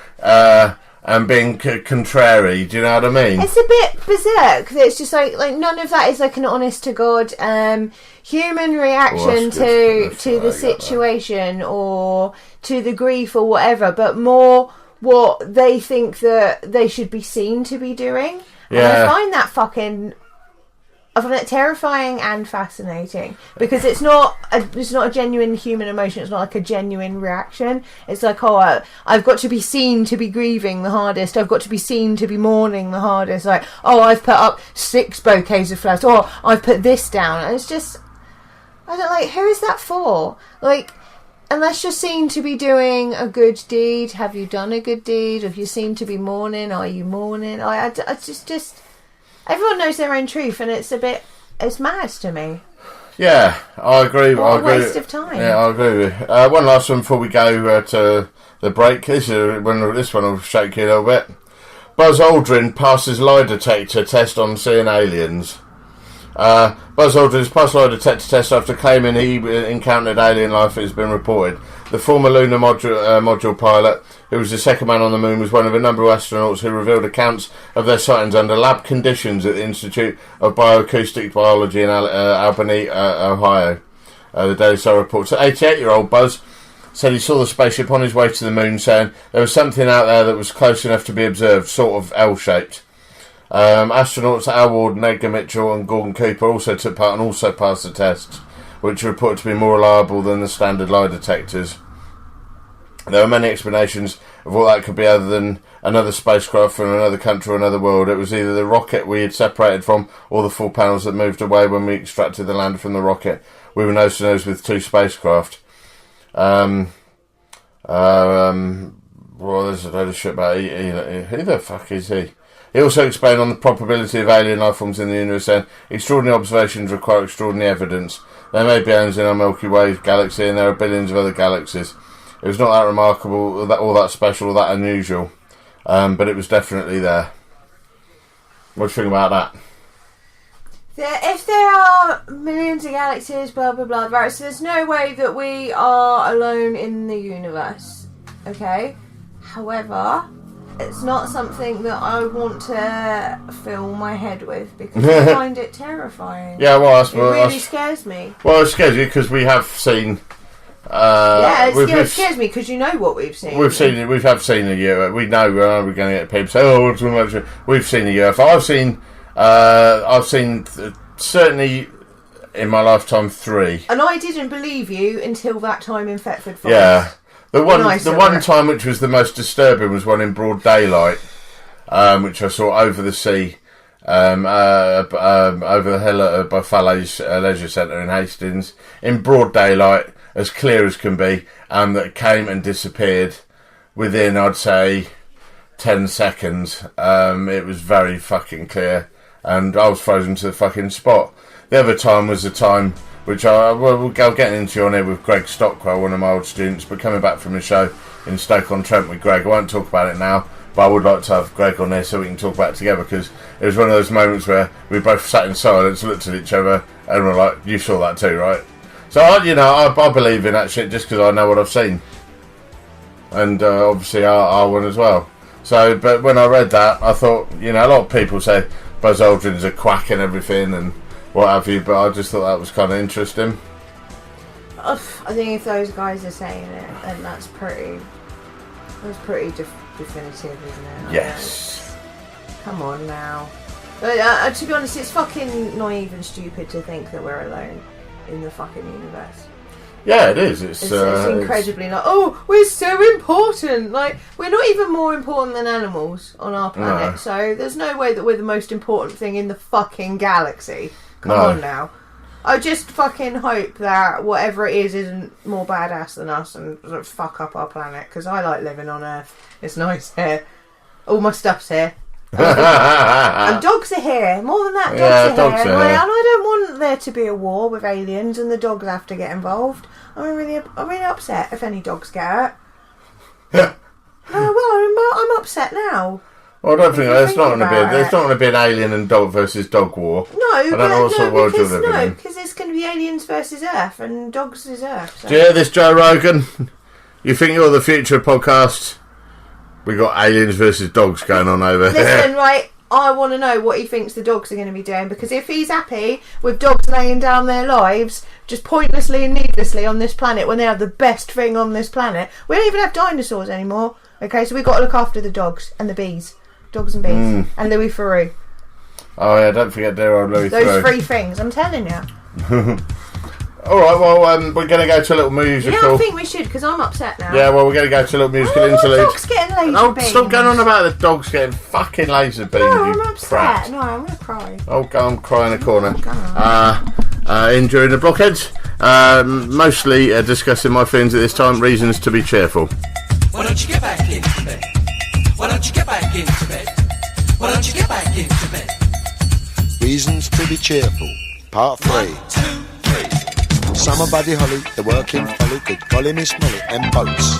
Speaker 1: contrary. Do you know what I mean?
Speaker 3: It's a bit berserk. It's just like none of that is like an honest to God human reaction to the situation or to the grief or whatever, but more what they think that they should be seen to be doing. And I find that terrifying and fascinating, because it's not a genuine human emotion. It's not like a genuine reaction. It's like, oh, I've got to be seen to be grieving the hardest. I've got to be seen to be mourning the hardest. Like, oh, I've put up 6 bouquets of flowers. Or I've put this down. And it's just, I don't like, who is that for? Like, unless you're seen to be doing a good deed, have you done a good deed? Have you seen to be mourning? Are you mourning? I just everyone knows their own truth, and it's mad to me.
Speaker 1: Yeah, I agree.
Speaker 3: What a waste of time.
Speaker 1: Yeah, I agree with you. One last one before we go to the break. This one will shake you a little bit. Buzz Aldrin passes lie detector test on seeing aliens. Buzz Aldrin's passed lie detector test after claiming he encountered alien life has been reported. The former lunar module pilot, who was the second man on the moon, was one of a number of astronauts who revealed accounts of their sightings under lab conditions at the Institute of Bioacoustic Biology in Albany, Ohio. The Daily Star reports that 88-year-old Buzz said he saw the spaceship on his way to the moon, saying there was something out there that was close enough to be observed, sort of L-shaped. Astronauts Al Ward, Edgar Mitchell and Gordon Cooper also took part and also passed the tests, which are reported to be more reliable than the standard lie detectors. There are many explanations of what that could be other than another spacecraft from another country or another world. It was either the rocket we had separated from or the 4 panels that moved away when we extracted the lander from the rocket. We were nose to nose with 2 spacecraft. Well, there's a load of shit about who the fuck is he? He also explained on the probability of alien life forms in the universe, saying extraordinary observations require extraordinary evidence. There may be aliens in our Milky Way galaxy, and there are billions of other galaxies. It was not that remarkable, or that special, or that unusual, but it was definitely there. What do you think about that?
Speaker 3: If there are millions of galaxies, blah blah blah, right? So there's no way that we are alone in the universe. Okay. However, it's not something that I want to fill my head with, because I find it terrifying.
Speaker 1: Yeah, well,
Speaker 3: it really scares me.
Speaker 1: Well, it scares you because we have seen.
Speaker 3: It scares me because you know what we've seen.
Speaker 1: We have seen a UFO. We know we're going to get people say, "Oh, too much." We've seen a UFO. I've seen certainly in my lifetime 3.
Speaker 3: And I didn't believe you until that time in Thetford Forest.
Speaker 1: Yeah. The one time which was the most disturbing was one in broad daylight, which I saw over the sea, over the hill at Buffalo's Leisure Centre in Hastings, in broad daylight, as clear as can be, and that came and disappeared within, I'd say, 10 seconds. It was very fucking clear, and I was frozen to the fucking spot. The other time was the time which we'll go getting into on here with Greg Stockwell, one of my old students, but coming back from a show in Stoke-on-Trent with Greg. I won't talk about it now, but I would like to have Greg on there so we can talk about it together, because it was one of those moments where we both sat in silence, looked at each other, and were like, you saw that too, right? So, I believe in that shit just because I know what I've seen. And obviously our one as well. So, but when I read that, I thought, a lot of people say Buzz Aldrin's a quack and everything and what have you, but I just thought that was kind of interesting.
Speaker 3: I think if those guys are saying it, then that's pretty definitive, isn't it?
Speaker 1: Yes.
Speaker 3: Come on now. But, to be honest, it's fucking naive and stupid to think that we're alone in the fucking universe.
Speaker 1: Yeah, it is. It's
Speaker 3: incredibly not. Oh, we're so important. Like, we're not even more important than animals on our planet. No. So there's no way that we're the most important thing in the fucking galaxy. Come on now. I just fucking hope that whatever it is isn't more badass than us and doesn't fuck up our planet, because I like living on Earth. It's nice here. All my stuff's here. And dogs are here. More than that, dogs are here. And I don't want there to be a war with aliens and the dogs have to get involved. I'm really upset if any dogs get hurt. I'm upset now.
Speaker 1: Well, I don't think there's not going to be an alien and dog versus dog war.
Speaker 3: No, I don't know what sort of world you're living in. Because it's going to be aliens versus Earth, and dogs is Earth. So.
Speaker 1: Do you hear this, Joe Rogan? You think you're the future of podcasts? We got aliens versus dogs going on over here.
Speaker 3: Listen, right, I want to know what he thinks the dogs are going to be doing, because if he's happy with dogs laying down their lives just pointlessly and needlessly on this planet when they have the best thing on this planet, we don't even have dinosaurs anymore. Okay, so we got to look after the dogs and the bees. Dogs and bees. And Louis Theroux.
Speaker 1: Oh yeah, don't forget dear old Louis Theroux.
Speaker 3: Those 3 things, I'm telling you.
Speaker 1: Alright, well, we're going to go to a little musical.
Speaker 3: Yeah, I think we should, because I'm upset now.
Speaker 1: Yeah, well, we're going to go to a little musical
Speaker 3: the
Speaker 1: interlude.
Speaker 3: dog's getting laser beams.
Speaker 1: Stop going on about the dogs getting fucking laser beams.
Speaker 3: No,
Speaker 1: you
Speaker 3: I'm upset.
Speaker 1: prat.
Speaker 3: No, I'm going to cry.
Speaker 1: Oh, go on, cry in a corner.
Speaker 3: Oh,
Speaker 1: In during the blockheads, mostly discussing my feelings at this time, reasons to be cheerful.
Speaker 4: Why don't you get back into bed? Why don't you get back into bed? Why don't you get back into bed?
Speaker 5: Reasons to be cheerful, part 3.
Speaker 4: 1, 2, 3.
Speaker 5: Summer Buddy Holly, the working folly, good golly Miss Molly, and boats.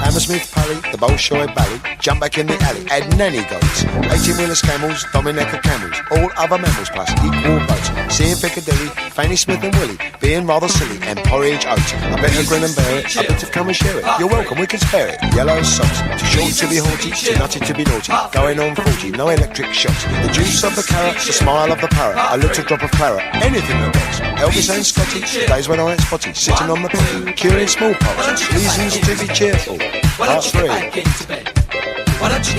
Speaker 5: Hammersmith Pally, the Bolshoi Bally, jump back in the alley, add nanny goats. 18-wheeler camels, Dominica camels, all other mammals plus equal votes. Seeing Piccadilly, Fanny Smith and Willie, being rather silly, and porridge oats. I better grin and bear it, I better come and share it. You're welcome, we can spare it. Yellow socks, too short to be haughty, too nutty to be naughty. Going on 40, no electric shocks. The juice of the carrot, the smile of the parrot, a little drop of claret, anything that rocks. Elvis and Scotty, days when I ain't spotty, sitting on the potty, curing smallpox. Reasons to be cheerful. Part 3.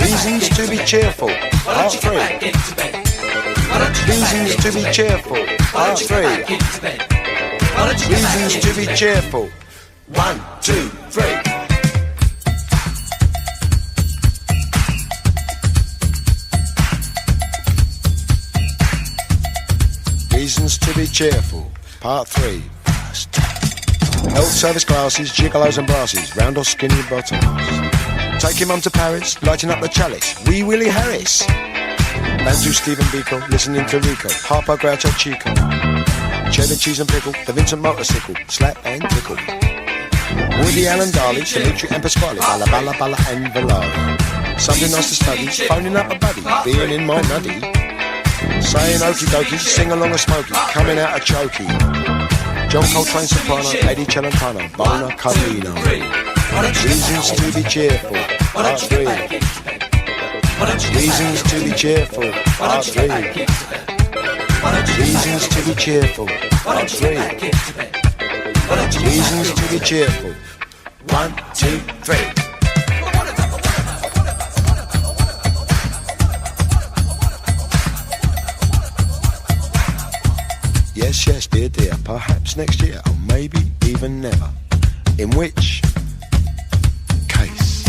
Speaker 5: Reasons to be cheerful. Part 3. Reasons to be cheerful. Part 3. Reasons to be cheerful. 1, 2, 3. Reasons to be cheerful. Part 3. First. Health service glasses, gigolos and brasses, round or skinny bottoms. Taking mum to Paris, lighting up the chalice, Wee Willie Harris. Bantu Stephen Biko, listening to Rico, Harpo Groucho Chico. Cheddar cheese and pickle, the Vincent motorcycle, slap and tickle. Woody Allen Darley, Dimitri and Pasquale, Balla Balla Balla and Valari. Something nice to study, phoning up a buddy, being in my nuddy. Saying okie dokie, sing along a smoky, coming out a chokey. John Coltrane soprano, Eddie Celentano, Bona Carlino. Reasons to be cheerful, part 3. Reasons to be cheerful, part 3. Reasons to be cheerful, part 3. Reasons to be cheerful. 1, 2, 3. Yes, yes, dear, dear, perhaps next year, or maybe even never. In which case...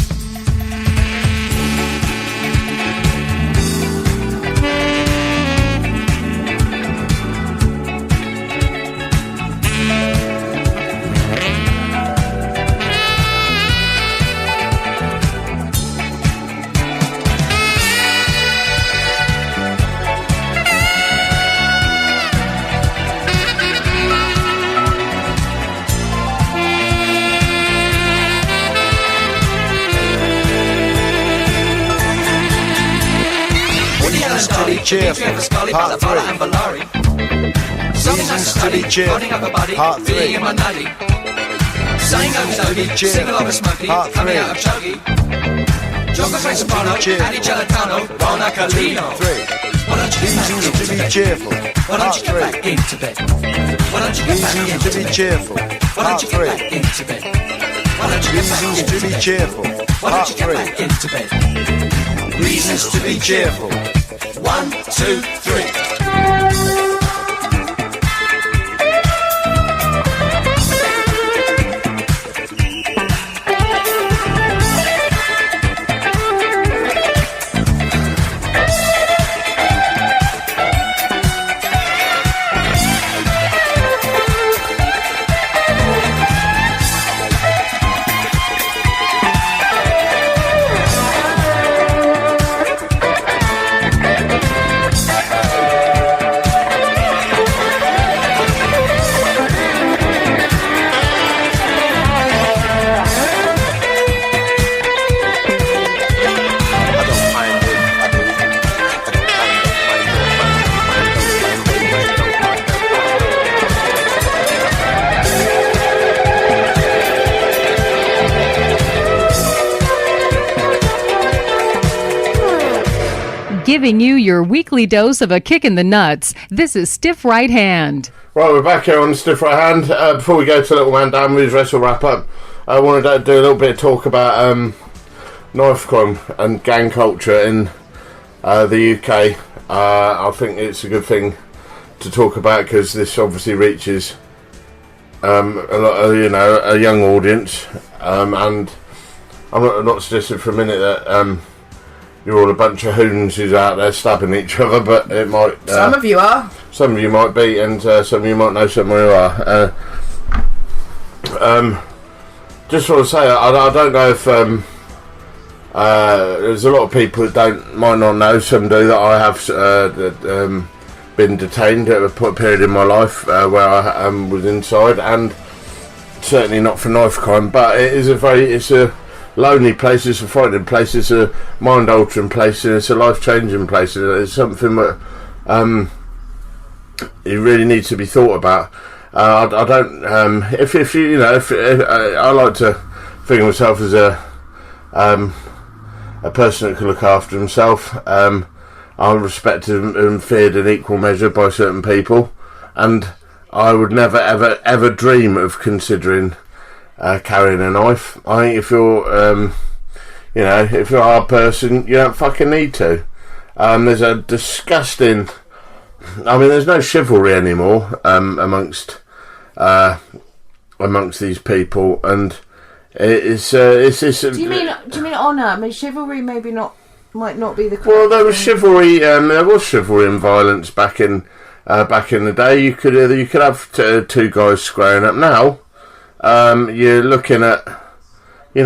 Speaker 5: Cheerful, part 3. Reasons to be cheerful, part 3.
Speaker 4: Saying Okie sing along with Smokey, coming out of Chogi. John Coltrane soprano, Eddie Celentano, Bona Carlino.
Speaker 5: 3. Reasons to be cheerful, part 3. Reasons to be cheerful, part 3. Reasons to be cheerful, part 3. Reasons to be cheerful. 1, 2, 3.
Speaker 6: Giving you your weekly dose of a kick in the nuts. This is Stiff Right Hand.
Speaker 1: Right, we're back here on Stiff Right Hand. Before we go to Little Man Dan with his wrestle wrap up, I wanted to do a little bit of talk about knife crime and gang culture in the UK. I think it's a good thing to talk about because this obviously reaches a lot of, a young audience, and I'm not suggesting for a minute that you're all a bunch of hoons who's out there stabbing each other, but it might.
Speaker 3: Some of you are. Some
Speaker 1: of you might be, and some of you might know someone who are. Just want to say, I don't know if there's a lot of people that might not know. Some do that I have been detained at a period in my life where I was inside, and certainly not for knife crime. But it's a lonely place, it's a frightening place, it's a mind-altering place, and it's a life-changing place. It's something that it really needs to be thought about. I don't. If I like to think of myself as a person that can look after himself. I'm respected and feared in equal measure by certain people, and I would never, ever dream of considering carrying a knife. I think if you're, if you're a hard person, you don't fucking need to. There's a disgusting. There's no chivalry anymore amongst these people, and it's. Do you mean
Speaker 3: honour? Chivalry might not be the correct.
Speaker 1: Well, there was chivalry. There was chivalry and violence back in the day. You could have two guys squaring up. Now, you're looking at. It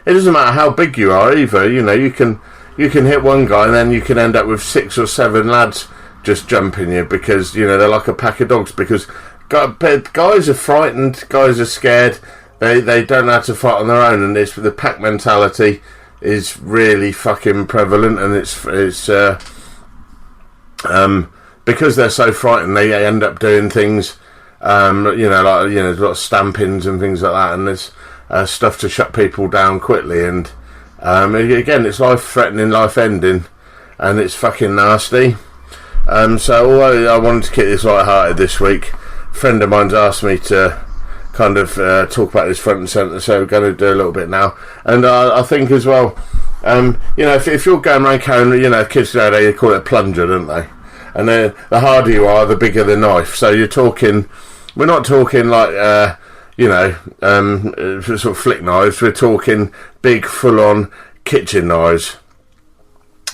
Speaker 1: doesn't matter how big you are either. You can hit one guy and then you can end up with 6 or 7 lads just jumping you because they're like a pack of dogs. Because guys are frightened, guys are scared. They don't know how to fight on their own, and the pack mentality is really fucking prevalent, and it's because they're so frightened, they end up doing things, a lot of stampings and things like that, and there's stuff to shut people down quickly, and again, it's life-threatening, life-ending, and it's fucking nasty. So although I wanted to keep this light-hearted this week, a friend of mine's asked me to kind of talk about this front and centre, so we're going to do a little bit now. And I think as well, if you're going around carrying, kids nowadays, they call it a plunger, don't they? And the harder you are, the bigger the knife. So we're not talking like, sort of flick knives, we're talking big, full-on kitchen knives.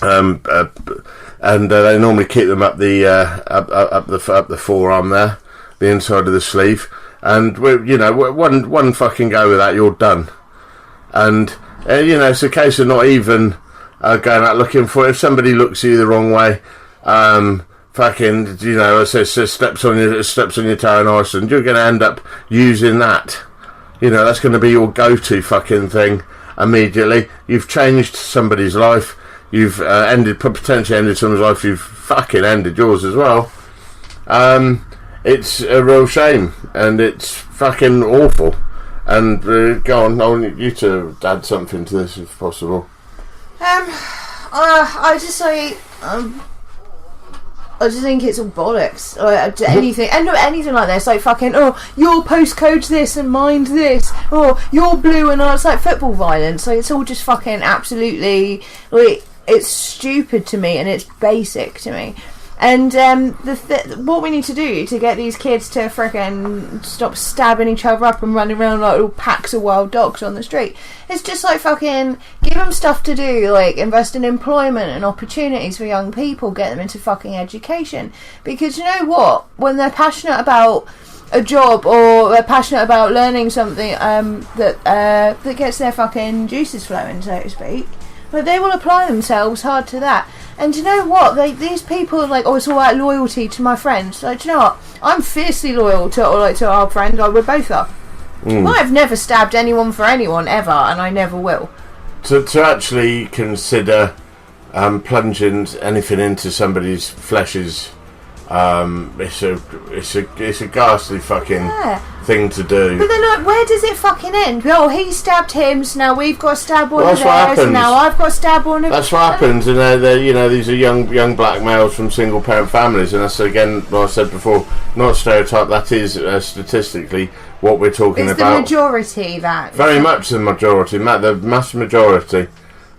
Speaker 1: And they normally keep them up the forearm there, the inside of the sleeve. And one fucking go with that, you're done. And it's a case of not even going out looking for it. If somebody looks at you the wrong way, steps on your toe in Iceland, you're going to end up using that. That's going to be your go-to fucking thing immediately. You've changed somebody's life. You've potentially ended someone's life. You've fucking ended yours as well. It's a real shame, and it's fucking awful. And go on, I want you to add something to this if possible.
Speaker 3: I just think it's all bollocks. Anything like this, like fucking, your postcode's this and mine's this, or you're blue and it's like football violence. Like it's all just fucking absolutely, it's stupid to me and it's basic to me. And what we need to do to get these kids to frickin' stop stabbing each other up and running around like little packs of wild dogs on the street is just like fucking give them stuff to do, like invest in employment and opportunities for young people, get them into fucking education. Because you know what? When they're passionate about a job or they're passionate about learning something that gets their fucking juices flowing, so to speak, but they will apply themselves hard to that. And do you know what? These people are like, it's all about loyalty to my friends. Like, do you know what? I'm fiercely loyal to our friend. We both are. I've never stabbed anyone for anyone ever, and I never will.
Speaker 1: To actually consider plunging anything into somebody's flesh is it's a ghastly fucking thing to do.
Speaker 3: But then, like, where does it fucking end? Oh, he stabbed him, so now we've got to stab one of
Speaker 1: that's what
Speaker 3: theirs,
Speaker 1: happens.
Speaker 3: and now I've got to stab one of...
Speaker 1: That's what happens, and they're these are young black males from single parent families, and that's again, like I said before, not a stereotype. That is statistically what we're talking
Speaker 3: it's
Speaker 1: about.
Speaker 3: It's the majority that...
Speaker 1: Very much the majority, the mass majority.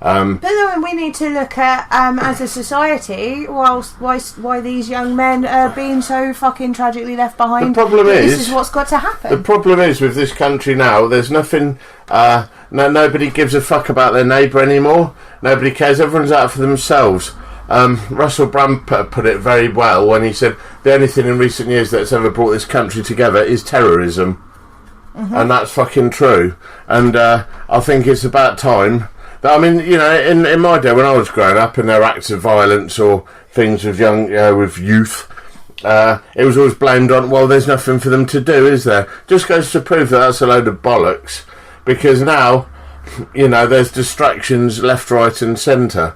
Speaker 3: But then we need to look at, as a society, why these young men are being so fucking tragically left behind.
Speaker 1: The problem is...
Speaker 3: This is what's got to happen.
Speaker 1: The problem is, with this country now, there's nothing... nobody gives a fuck about their neighbour anymore. Nobody cares. Everyone's out for themselves. Russell Brand put it very well when he said, the only thing in recent years that's ever brought this country together is terrorism. Mm-hmm. And that's fucking true. And I think it's about time... I mean, in my day when I was growing up, and there were acts of violence or things with with youth, it was always blamed on. Well, there's nothing for them to do, is there? Just goes to prove that that's a load of bollocks. Because now, there's distractions left, right, and centre.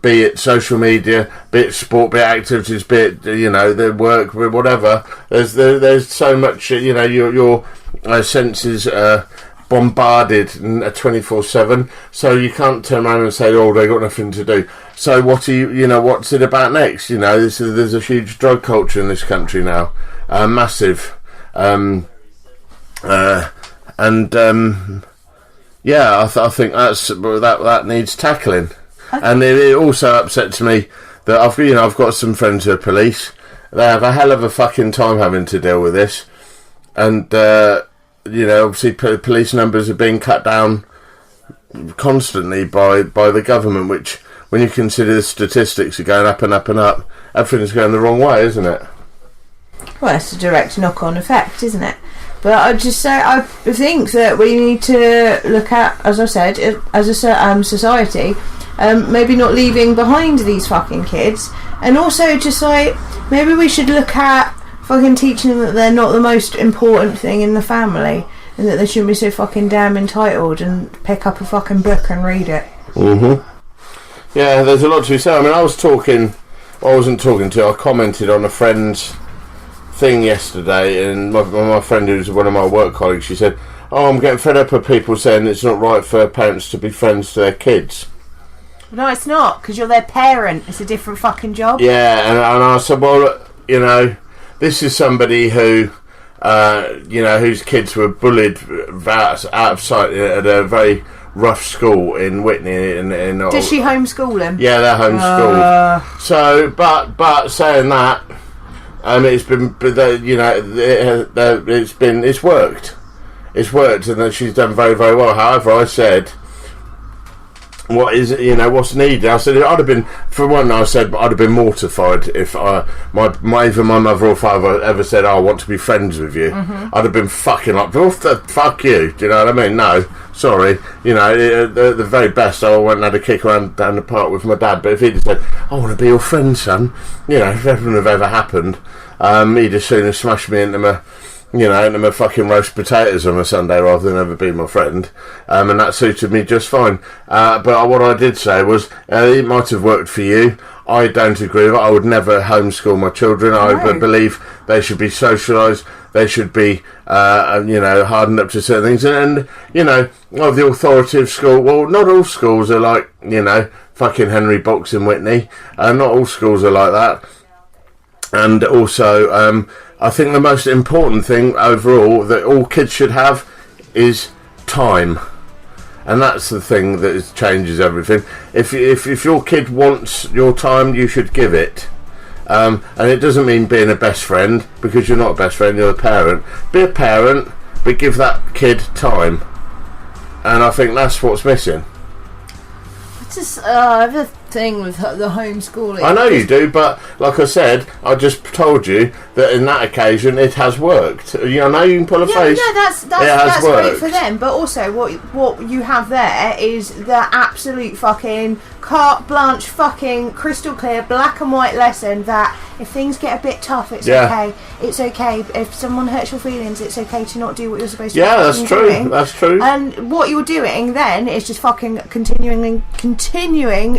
Speaker 1: Be it social media, be it sport, be it activities, be it their work, whatever. There's so much. Your senses. Bombarded 24/7, so you can't turn around and say, "Oh, they got nothing to do." So what's it about next? There's a huge drug culture in this country now, massive, I think that needs tackling, and it also upsets me that I've got some friends who are police. They have a hell of a fucking time having to deal with this, and. Obviously police numbers are being cut down constantly by the government, which, when you consider the statistics are going up and up and up, everything's going the wrong way, isn't it?
Speaker 3: Well, it's a direct knock-on effect, isn't it? But I think that we need to look at, as I said, as a society, maybe not leaving behind these fucking kids, and also just like, maybe we should look at fucking teaching them that they're not the most important thing in the family, and that they shouldn't be so fucking damn entitled and pick up a fucking book and read it.
Speaker 1: Mm-hmm. Yeah, there's a lot to be said. I mean, I commented on a friend's thing yesterday, and my friend, who's one of my work colleagues, she said, "Oh, I'm getting fed up of people saying it's not right for parents to be friends to their kids."
Speaker 3: No, it's not, because you're their parent. It's a different fucking job.
Speaker 1: Yeah, and I said, well, this is somebody who, whose kids were bullied out of sight at a very rough school in Whitney.
Speaker 3: Does she homeschool him?
Speaker 1: Yeah, they're homeschooled. So, but saying that, it's worked. It's worked, and that she's done very, very well. However, I said, what's needed? I said I'd have been, for one, I'd have been mortified if either my mother or father ever said, "I want to be friends with you." Mm-hmm. I'd have been fucking like, fuck you. Do you know what I mean? No, sorry. The very best, I went and had a kick around down the park with my dad. But if he'd have said, "I want to be your friend, son," if that wouldn't have ever happened, he'd as soon have smashed me into my fucking roast potatoes on a Sunday rather than ever be my friend, and that suited me just fine. But what I did say was, it might have worked for you. I don't agree with it. I would never homeschool my children. I believe they should be socialised. They should be, hardened up to certain things. And the authoritative school, well, not all schools are like, fucking Henry Box in Whitney. Not all schools are like that. And also, I think the most important thing overall that all kids should have is time, and that's the thing that changes everything. If your kid wants your time, you should give it, and it doesn't mean being a best friend, because you're not a best friend, you're a parent. Be a parent, but give that kid time, and I think that's what's missing.
Speaker 3: It's just the thing with the homeschooling.
Speaker 1: I know you do, but like I said, I just told you that in that occasion it has worked. I know you can pull a face.
Speaker 3: Yeah, that's great for them. But also, what you have there is the absolute fucking carte blanche, fucking crystal clear, black and white lesson that If things get a bit tough, it's
Speaker 1: Yeah.
Speaker 3: okay. It's okay. If someone hurts your feelings, it's okay to not do what you're supposed to be
Speaker 1: Yeah, that's true.
Speaker 3: doing.
Speaker 1: That's true.
Speaker 3: And what you're doing then is just fucking continuing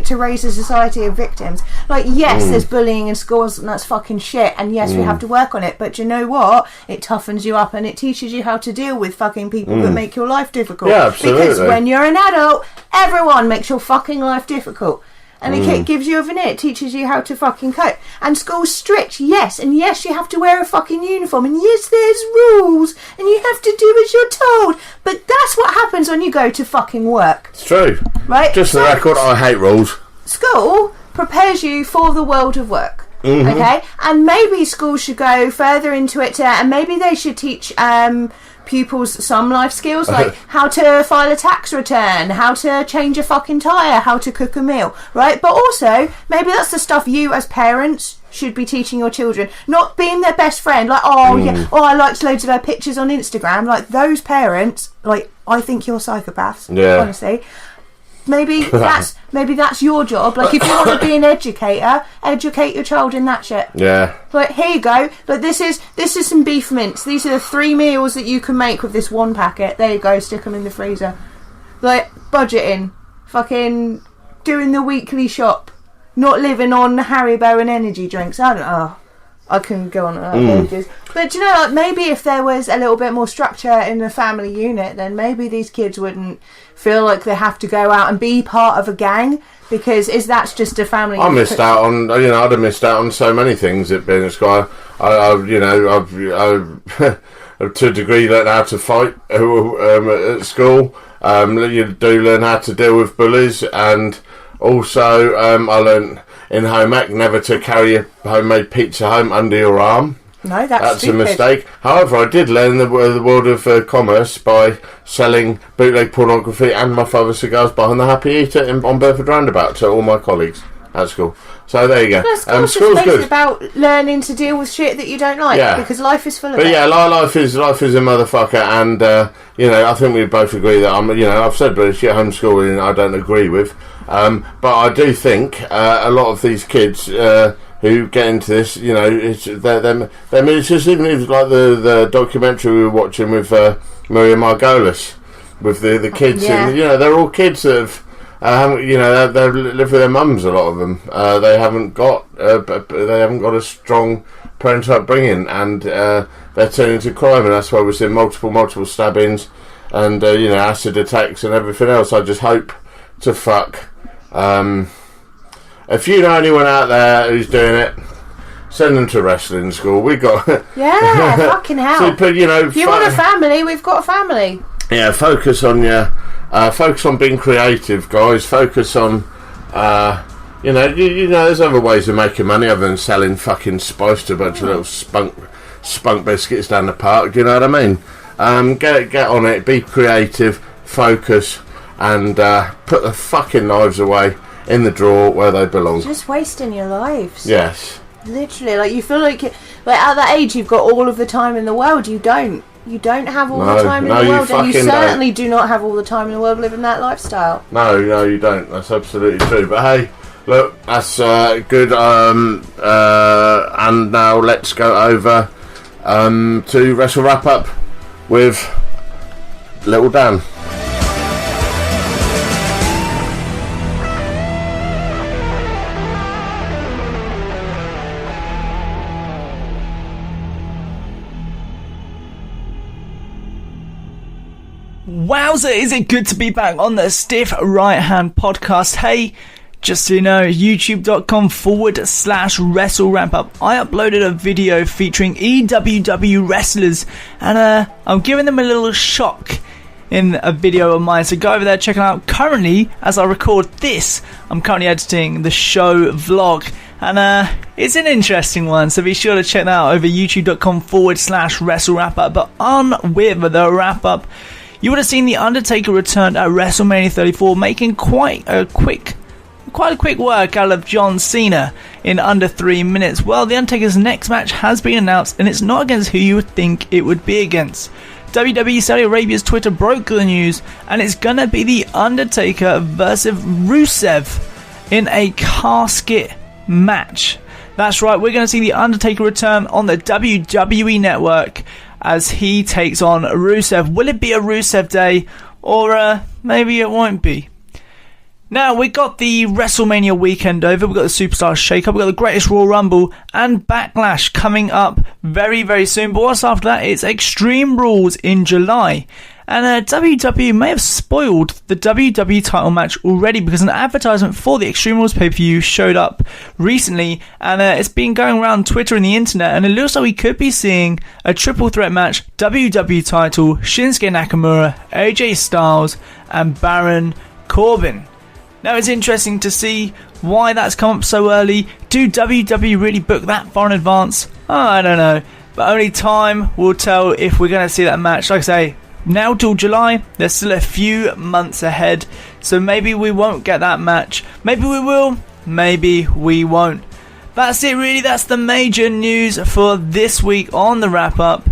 Speaker 3: to raise a society of victims. Like, yes, there's bullying in schools and that's fucking shit, and yes, we have to work on it, but you know what? It toughens you up and it teaches you how to deal with fucking people that make your life difficult.
Speaker 1: Yeah, absolutely.
Speaker 3: Because when you're an adult, everyone makes your fucking life difficult. And it gives you a veneer. It teaches you how to fucking cope. And school's strict, yes. And yes, you have to wear a fucking uniform. And yes, there's rules. And you have to do as you're told. But that's what happens when you go to fucking work.
Speaker 1: It's true.
Speaker 3: Right?
Speaker 1: Just for the record, I hate rules.
Speaker 3: School prepares you for the world of work. Okay? And maybe schools should go further into it and maybe they should teach pupils some life skills, like how to file a tax return, how to change a fucking tyre, how to cook a meal, right? But also, maybe that's the stuff you as parents should be teaching your children, not being their best friend, like, I liked loads of her pictures on Instagram. Like, those parents, like, I think you're psychopaths, honestly. Maybe that's your job. Like, if you want to be an educator, educate your child in that shit.
Speaker 1: Yeah.
Speaker 3: Like, here you go. Like, this is some beef mince. These are the 3 meals that you can make with this one packet. There you go. Stick them in the freezer. Like, budgeting, fucking doing the weekly shop, not living on Haribo and energy drinks. I don't know. I can go on about ages. But, you know, like, maybe if there was a little bit more structure in the family unit, then maybe these kids wouldn't feel like they have to go out and be part of a gang, because that's just a family unit.
Speaker 1: I missed out on, I'd have missed out on so many things at being a school. I've to a degree learned how to fight at school. You do learn how to deal with bullies, and also I learned in home ec never to carry a homemade pizza home under your arm.
Speaker 3: No, that's
Speaker 1: a mistake. However, I did learn the world of commerce by selling bootleg pornography and my father's cigars behind the Happy Eater on Bedford Roundabout to all my colleagues at school. So there you go.
Speaker 3: School's good. About learning to deal with shit that you don't like, because life is full of it.
Speaker 1: But yeah, life is a motherfucker, and I think we both agree that I've said bullshit homeschooling I don't agree with, but I do think a lot of these kids who get into this, it's just even like the documentary we were watching with Maria Margolis with the kids, and they're all kids that have. They live with their mums. A lot of them. They haven't got a strong parental upbringing, and they're turning to crime, and that's why we're seeing multiple stabbings, and acid attacks and everything else. I just hope to fuck. If you know anyone out there who's doing it, send them to wrestling school. We got
Speaker 3: fucking hell.
Speaker 1: So, but,
Speaker 3: if you want a family, we've got a family.
Speaker 1: Yeah, focus on focus on being creative, guys. Focus on, there's other ways of making money other than selling fucking spice to a bunch of little spunk biscuits down the park. Do you know what I mean? Get on it. Be creative. Focus, and put the fucking knives away in the drawer where they belong.
Speaker 3: Just wasting your lives.
Speaker 1: Yes.
Speaker 3: Literally, like, you feel like at that age you've got all of the time in the world. You don't. You don't have all the time in the world, and you certainly do not have all the time in the world living that lifestyle.
Speaker 1: No, you don't. That's absolutely true. But hey, look, that's good. And now let's go over to Wrestle Wrap Up with Little Dan.
Speaker 7: Wowza, is it good to be back on the Stiff Right Hand podcast. Hey, just so you know, youtube.com/Wrestle Wrap Up. I uploaded a video featuring EWW wrestlers, and I'm giving them a little shock in a video of mine, so go over there, check it out. Currently, as I record this, I'm currently editing the show vlog, and it's an interesting one, so be sure to check that out over youtube.com/Wrestle Wrap Up. But on with the wrap up. You would have seen The Undertaker return at WrestleMania 34, making quite a quick work out of John Cena in under 3 minutes. Well, The Undertaker's next match has been announced, and it's not against who you would think it would be against. WWE Saudi Arabia's Twitter broke the news, and it's gonna be The Undertaker versus Rusev in a casket match. That's right, we're going to see The Undertaker return on the WWE Network as he takes on Rusev. Will it be a Rusev Day, or maybe it won't be? Now, we got the WrestleMania weekend over, we've got the Superstar Shake-Up, we've got the Greatest Royal Rumble, and Backlash coming up very, very soon. But what's after that? It's Extreme Rules in July. And WWE may have spoiled the WWE title match already, because an advertisement for the Extreme Rules pay-per-view showed up recently, and it's been going around Twitter and the internet, and it looks like we could be seeing a triple threat match: WWE title, Shinsuke Nakamura, AJ Styles, and Baron Corbin. Now, it's interesting to see why that's come up so early. Do WWE really book that far in advance? Oh, I don't know, but only time will tell if we're going to see that match. Like I say, now till July, there's still a few months ahead, so maybe we won't get that match. Maybe we will, maybe we won't. That's it really, that's the major news for this week on the wrap up.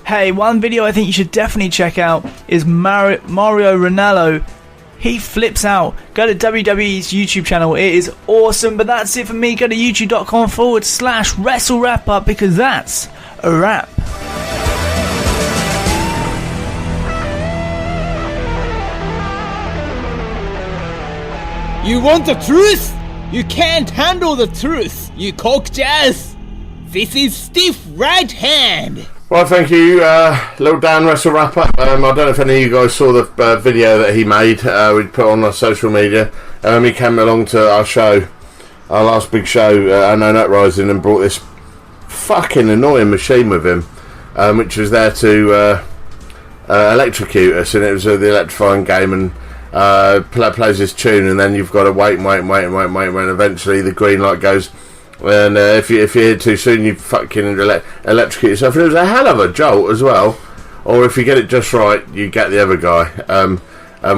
Speaker 7: Hey, one video I think you should definitely check out is Mario Ranallo. He flips out. Go to WWE's YouTube channel, it is awesome. But that's it for me. Go to youtube.com/WrestleWrapUp, because that's a wrap.
Speaker 8: You want the truth? You can't handle the truth, you cock jazz. This is Stiff Right Hand.
Speaker 1: Well, thank you, Little Dan Wrestle Wrap Up. I don't know if any of you guys saw the video that he made. We put on our social media. He came along to our show, our last big show, I Know Nut Rising, and brought this fucking annoying machine with him, which was there to electrocute us, and it was the electrifying game, and plays this tune, and then you've got to wait, and eventually the green light goes. And if you're here too soon, you fucking electrocute yourself. And it was a hell of a jolt as well. Or if you get it just right, you get the other guy.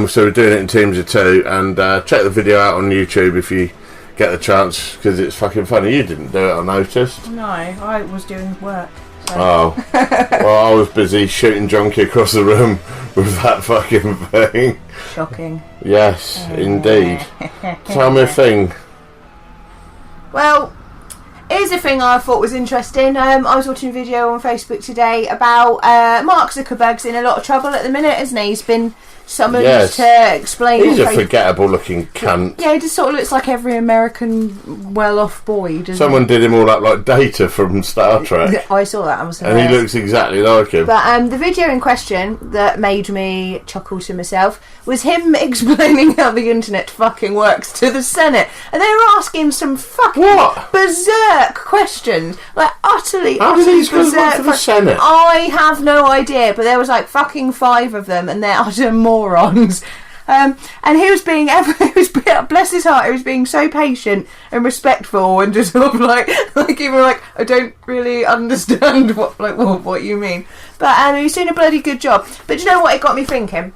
Speaker 1: So we're doing it in teams of two. And check the video out on YouTube if you get the chance, because it's fucking funny. You didn't do it, I noticed.
Speaker 3: No, I was doing work. So.
Speaker 1: Oh. Well, I was busy shooting junkie across the room with that fucking thing.
Speaker 3: Shocking.
Speaker 1: Yes, indeed. Tell me a thing.
Speaker 3: Well, here's a thing I thought was interesting. I was watching a video on Facebook today about Mark Zuckerberg's in a lot of trouble at the minute, isn't he? He's been summoned to explain.
Speaker 1: He's a forgettable looking cunt.
Speaker 3: Yeah, he just sort of looks like every American well-off boy, doesn't
Speaker 1: Someone
Speaker 3: he?
Speaker 1: did him all up like Data from Star Trek.
Speaker 3: I saw that.
Speaker 1: And he looks exactly like him.
Speaker 3: But the video in question that made me chuckle to myself was him explaining how the internet fucking works to the Senate. And they were asking some fucking berserk questions. Like, utterly berserk
Speaker 1: for the Senate?
Speaker 3: I have no idea, but there was like fucking 5 of them, and they're utter morons. And he was being bless his heart, he was being so patient and respectful, and just sort of like even like, I don't really understand what you mean, but he was doing a bloody good job. But do you know what it got me thinking?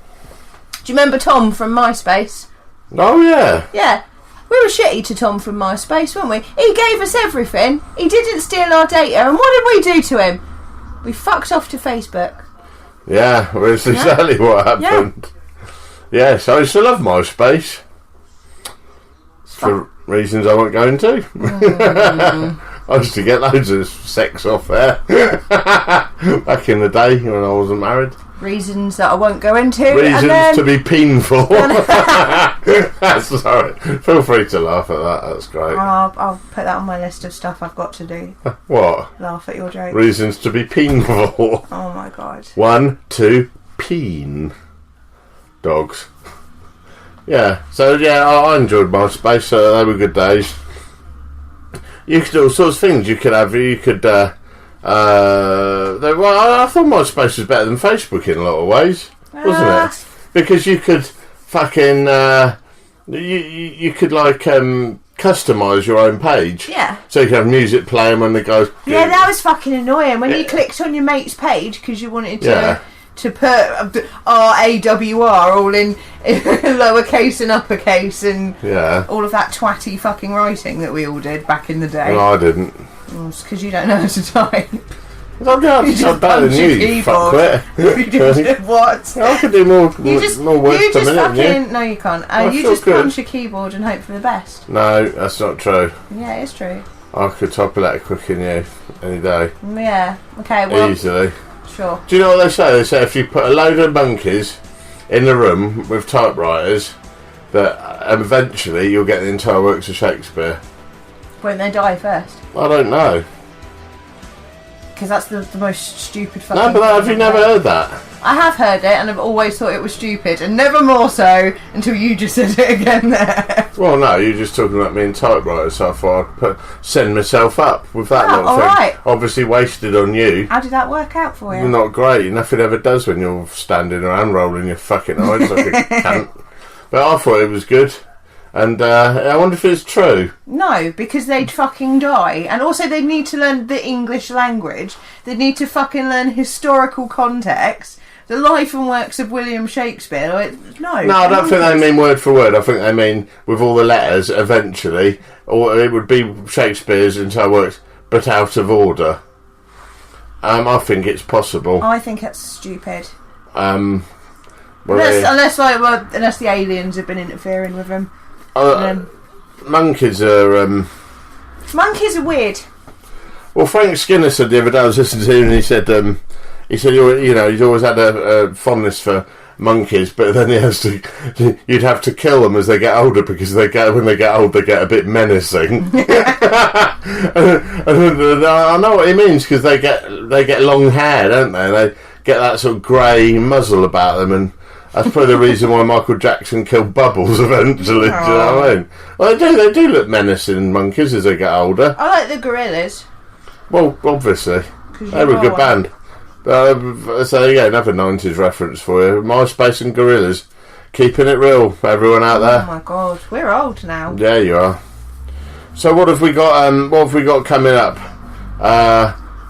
Speaker 3: Do you remember Tom from MySpace?
Speaker 1: Oh yeah.
Speaker 3: Yeah. We were shitty to Tom from MySpace, weren't we? He gave us everything. He didn't steal our data, and what did we do to him? We fucked off to Facebook.
Speaker 1: Yeah, well, that's exactly what happened. Yeah, so I still love MySpace. For reasons I won't go into. I used to get loads of sex off there. Back in the day when I wasn't married.
Speaker 3: Reasons that I won't go into.
Speaker 1: Reasons to be painful. Sorry. Feel free to laugh at that. That's great.
Speaker 3: I'll put that on my list of stuff I've got to do.
Speaker 1: What?
Speaker 3: Laugh at your jokes.
Speaker 1: Reasons to be painful.
Speaker 3: Oh my god. 1,
Speaker 1: 2, peen. Dogs. Yeah. So yeah, I enjoyed MySpace. So they were good days. You could do all sorts of things. You could have. You could. I thought MySpace was better than Facebook in a lot of ways, wasn't it? Because you could fucking you could like customise your own page.
Speaker 3: Yeah.
Speaker 1: So you could have music playing when the guys.
Speaker 3: Yeah, that was fucking annoying when you clicked on your mate's page because you wanted to put RAWR all in lowercase and uppercase and all of that twatty fucking writing that we all did back in the day.
Speaker 1: No, I didn't.
Speaker 3: Well, it's because you don't know how to type.
Speaker 1: I'm better than you fuckwit.
Speaker 3: What?
Speaker 1: I could do more words per minute.
Speaker 3: No, you can't. You just punch a keyboard and hope for the best.
Speaker 1: No, that's not true.
Speaker 3: Yeah, it's true.
Speaker 1: I could top a letter quicker than you any day.
Speaker 3: Yeah. Okay. Well.
Speaker 1: Easily.
Speaker 3: Sure.
Speaker 1: Do you know what they say? They say if you put a load of monkeys in the room with typewriters, that eventually you'll get the entire works of Shakespeare.
Speaker 3: Won't they die first?
Speaker 1: I don't know.
Speaker 3: Because that's the most stupid fucking
Speaker 1: No, but
Speaker 3: thing
Speaker 1: have you never heard that?
Speaker 3: I have heard it, and I've always thought it was stupid, and never more so until you just said it again there.
Speaker 1: Well, no, you're just talking about me and typewriters, so I thought I'd send myself up with that little thing.
Speaker 3: Right.
Speaker 1: Obviously wasted on you.
Speaker 3: How did that work out for you?
Speaker 1: Not great. Nothing ever does when you're standing around rolling your fucking eyes like a cunt. But I thought it was good. And I wonder if it's true.
Speaker 3: No, because they'd fucking die. And also they'd need to learn the English language. They'd need to fucking learn historical context. The life and works of William Shakespeare. No,
Speaker 1: I don't think they mean word for word. I think they mean with all the letters eventually. Or it would be Shakespeare's entire works, but out of order. I think it's possible.
Speaker 3: I think it's stupid.
Speaker 1: Unless
Speaker 3: the aliens have been interfering with them.
Speaker 1: Monkeys are...
Speaker 3: Monkeys are weird.
Speaker 1: Well, Frank Skinner said the other day, I was listening to him, and he said he's always had a fondness for monkeys, but then you'd have to kill them as they get older, because when they get old, they get a bit menacing. and I know what he means, because they get long hair, don't they? They get that sort of grey muzzle about them, and that's probably the reason why Michael Jackson killed Bubbles eventually. Do you know what I mean? Well, they do look menacing, monkeys, as they get older.
Speaker 3: I like the gorillas.
Speaker 1: Well, obviously. They were a good band. So there you go, another 90s reference for you. MySpace and Gorillaz. Keeping it real for everyone out there.
Speaker 3: Oh my god, we're old now.
Speaker 1: Yeah, you are. So what have we got coming up?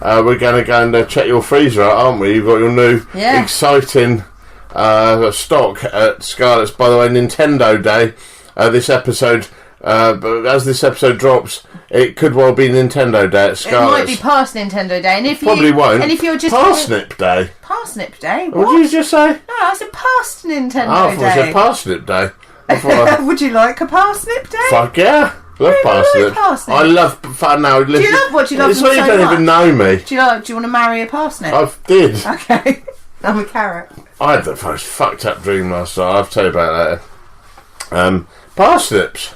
Speaker 1: We're going to go and check your freezer out, aren't we? You've got your new exciting stock at Scarlett's. By the way, Nintendo Day. This episode, but as this episode drops, it could well be Nintendo Day at Scarlett's.
Speaker 3: It might be past Nintendo Day, and if
Speaker 1: probably won't.
Speaker 3: And if you're just
Speaker 1: Parsnip Day.
Speaker 3: Parsnip Day.
Speaker 1: What did you just say?
Speaker 3: No, I said past Nintendo Day.
Speaker 1: I thought you said Parsnip Day.
Speaker 3: Would you like a parsnip day?
Speaker 1: Fuck yeah. Love parsnips. I love fun now.
Speaker 3: Do you love what you love?
Speaker 1: It's like you don't even know me.
Speaker 3: Do you want to marry a parsnip?
Speaker 1: I did.
Speaker 3: Okay. I'm a carrot.
Speaker 1: I had the most fucked up dream last night. I'll tell you about that. Parsnips.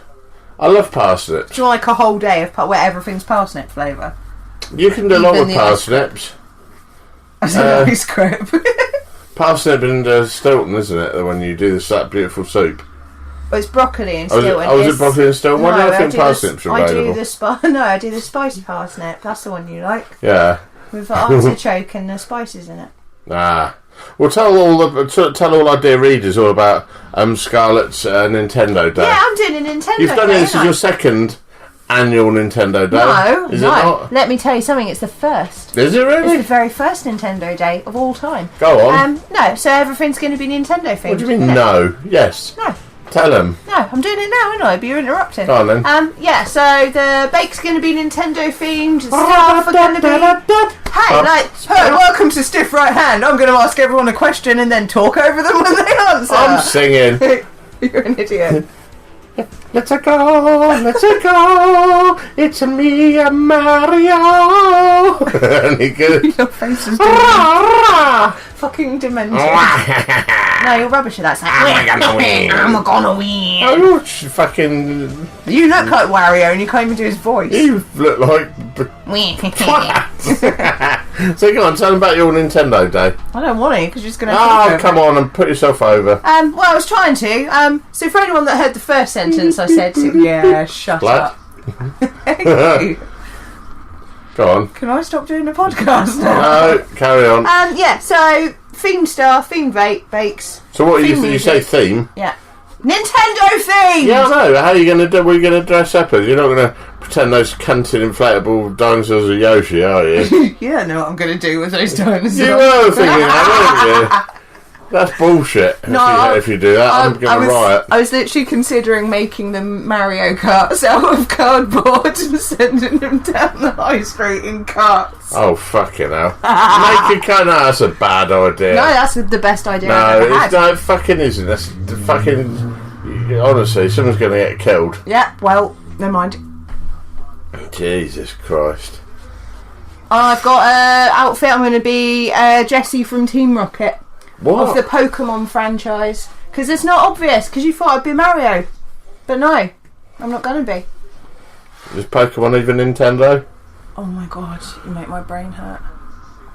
Speaker 1: I love parsnips.
Speaker 3: Do you want like a whole day of where everything's parsnip flavour?
Speaker 1: You can do a lot with parsnips.
Speaker 3: That's a nice crap.
Speaker 1: Parsnip and Stilton, isn't it? When you do that beautiful soup.
Speaker 3: Well, it's broccoli and Stilton.
Speaker 1: Oh, is it broccoli and Stilton? Why do I think parsnips are available?
Speaker 3: I do the spiced parsnip. That's the one you like.
Speaker 1: Yeah.
Speaker 3: With the artichoke and the spices in it.
Speaker 1: Ah. Well, tell all our dear readers all about Scarlett's Nintendo Day.
Speaker 3: Yeah, I'm doing a Nintendo Day.
Speaker 1: You've done this as your second annual Nintendo Day.
Speaker 3: No,
Speaker 1: Is it not?
Speaker 3: Let me tell you something. It's the first.
Speaker 1: Is it really?
Speaker 3: It's the very first Nintendo Day of all time.
Speaker 1: Go on.
Speaker 3: No, so everything's going to be Nintendo themed.
Speaker 1: What do you mean? No. Yes.
Speaker 3: No.
Speaker 1: Tell them.
Speaker 3: No, I'm doing it now, aren't I? But you're interrupting.
Speaker 1: Go on then.
Speaker 3: Yeah, so the bake's going to be Nintendo themed. Stuff are going to be. Hey, welcome to Stiff Right Hand. I'm going to ask everyone a question and then talk over them when they answer.
Speaker 1: I'm singing.
Speaker 3: You're an idiot.
Speaker 1: Let's go, it's me and Mario. Any good?
Speaker 3: Your face is fucking demented. No, you're rubbish at that. It's like, I'm gonna win.
Speaker 1: Oh, you fucking...
Speaker 3: You look like Wario and you can't even do his voice.
Speaker 1: You look like... So go on, tell them about your Nintendo Day.
Speaker 3: I don't want to, because you're just going to...
Speaker 1: Oh, come on and put yourself over.
Speaker 3: Well, I was trying to. So for anyone that heard the first sentence, I said, yeah, shut up. Thank you.
Speaker 1: Go on.
Speaker 3: Can I stop doing the podcast now?
Speaker 1: No, carry on.
Speaker 3: Yeah, so theme stuff, theme bakes.
Speaker 1: So what you say theme?
Speaker 3: Yeah. Nintendo theme!
Speaker 1: Yeah, I know. How are you going to do? What are you going to dress up as? You're not going to pretend those cunting inflatable dinosaurs are Yoshi, are you?
Speaker 3: You don't know what I'm going to do with those dinosaurs.
Speaker 1: You were thinking that, weren't you? That's bullshit. If you do that, I'm going to riot.
Speaker 3: I was literally considering making them Mario Karts out of cardboard and sending them down the high street in carts.
Speaker 1: Oh, fucking hell. Make a car. No, that's a bad idea.
Speaker 3: No, that's the best idea I've ever had.
Speaker 1: No, it fucking isn't. That's fucking... Honestly, someone's going to get killed.
Speaker 3: Yeah, well, never mind.
Speaker 1: Jesus Christ.
Speaker 3: I've got an outfit. I'm going to be Jessie from Team Rocket.
Speaker 1: What?
Speaker 3: Of the Pokemon franchise. Because it's not obvious, because you thought I'd be Mario. But no, I'm not going to be.
Speaker 1: Is Pokemon even Nintendo?
Speaker 3: Oh my god, you make my brain hurt.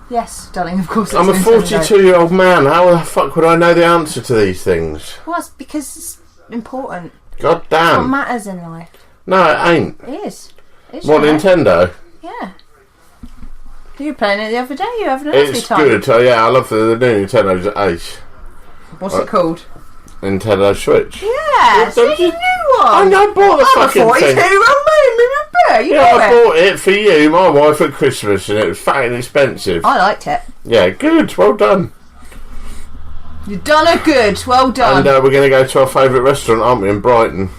Speaker 3: Yes, darling, of course it's
Speaker 1: I'm a
Speaker 3: Nintendo.
Speaker 1: 42-year-old man. How the fuck would I know the answer to these things?
Speaker 3: Well, it's because it's important.
Speaker 1: God
Speaker 3: It's what
Speaker 1: damn.
Speaker 3: matters in life.
Speaker 1: No, it ain't.
Speaker 3: It is. It's
Speaker 1: What,
Speaker 3: right.
Speaker 1: Nintendo?
Speaker 3: Yeah. You were playing it the other day, you having a lovely
Speaker 1: It's
Speaker 3: time.
Speaker 1: good. Yeah, I love the new Nintendo's Ace.
Speaker 3: What's it called?
Speaker 1: Nintendo Switch.
Speaker 3: Yeah, it's a new one.
Speaker 1: I know, I bought the
Speaker 3: I'm a
Speaker 1: fucking
Speaker 3: 42
Speaker 1: thing.
Speaker 3: year old man, you
Speaker 1: Yeah,
Speaker 3: know
Speaker 1: I
Speaker 3: it.
Speaker 1: bought it for you, my wife, at Christmas, and it was fucking expensive.
Speaker 3: I liked it.
Speaker 1: Yeah, good. Well done.
Speaker 3: You've done it good. Well done.
Speaker 1: And we're going to go to our favourite restaurant, aren't we, in Brighton?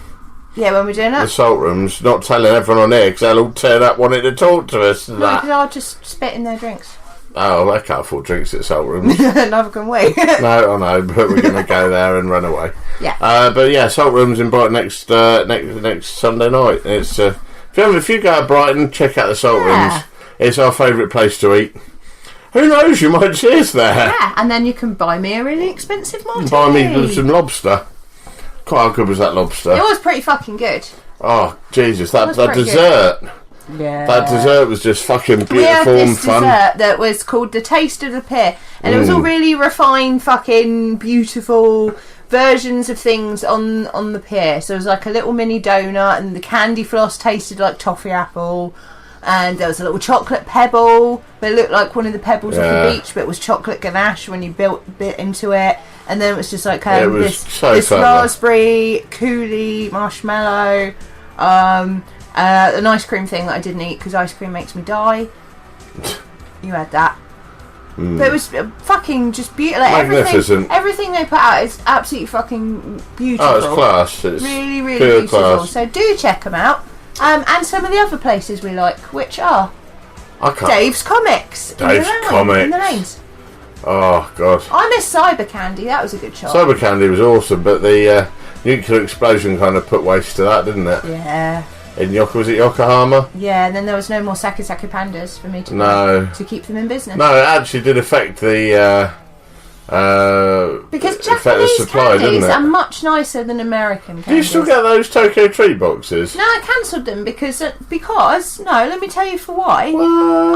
Speaker 3: Yeah, when we're doing
Speaker 1: The
Speaker 3: it.
Speaker 1: Salt Rooms. Not telling everyone on there, because they'll all turn up wanting to talk to us. And
Speaker 3: No,
Speaker 1: that.
Speaker 3: because I'll just spit in their drinks.
Speaker 1: Oh, I can't afford drinks at Salt Rooms.
Speaker 3: Neither can we.
Speaker 1: No, I know, but we're going to go there and run away.
Speaker 3: Yeah.
Speaker 1: But yeah, Salt Rooms in Brighton next Sunday night. It's if you go to Brighton, check out the Salt Rooms. It's our favourite place to eat. Who knows? You might see us there.
Speaker 3: Yeah, and then you can buy me a really expensive martini.
Speaker 1: Buy me some lobster. God, how good was that lobster?
Speaker 3: It was pretty fucking good.
Speaker 1: Oh Jesus, that
Speaker 3: was pretty
Speaker 1: dessert.
Speaker 3: Yeah.
Speaker 1: That dessert was just fucking
Speaker 3: We had
Speaker 1: beautiful and
Speaker 3: this
Speaker 1: fun.
Speaker 3: dessert that was called the Taste of the Pier, and it was all really refined, fucking beautiful versions of things on the pier. So it was like a little mini donut, and the candy floss tasted like toffee apple, and there was a little chocolate pebble that looked like one of the pebbles off the beach, but it was chocolate ganache when you bit into it. And then it was just like this raspberry coulis marshmallow, an ice cream thing that I didn't eat because ice cream makes me die. You had that. But it was fucking just beautiful. Like
Speaker 1: Magnificent.
Speaker 3: Everything they put out is absolutely fucking beautiful.
Speaker 1: Oh, it's class. It's
Speaker 3: really, really
Speaker 1: pure
Speaker 3: beautiful.
Speaker 1: class.
Speaker 3: So do check them out. And some of the other places we like, which are Dave's Comics.
Speaker 1: Dave's Comics.
Speaker 3: In the lanes.
Speaker 1: Oh god.
Speaker 3: I miss Cyber Candy. That was a good shot.
Speaker 1: Cyber Candy was awesome, but the nuclear explosion kind of put waste to that, didn't it?
Speaker 3: Yeah.
Speaker 1: Was it Yokohama?
Speaker 3: Yeah, and then there was no more Saki Saki Pandas for me to keep them in business.
Speaker 1: No, it actually did affect the
Speaker 3: because
Speaker 1: affect the
Speaker 3: Japanese
Speaker 1: supply, didn't
Speaker 3: candies
Speaker 1: it?
Speaker 3: are much nicer than American candies.
Speaker 1: Do you still get those Tokyo Treat boxes?
Speaker 3: No, I cancelled them because no, let me tell you for why.
Speaker 1: What?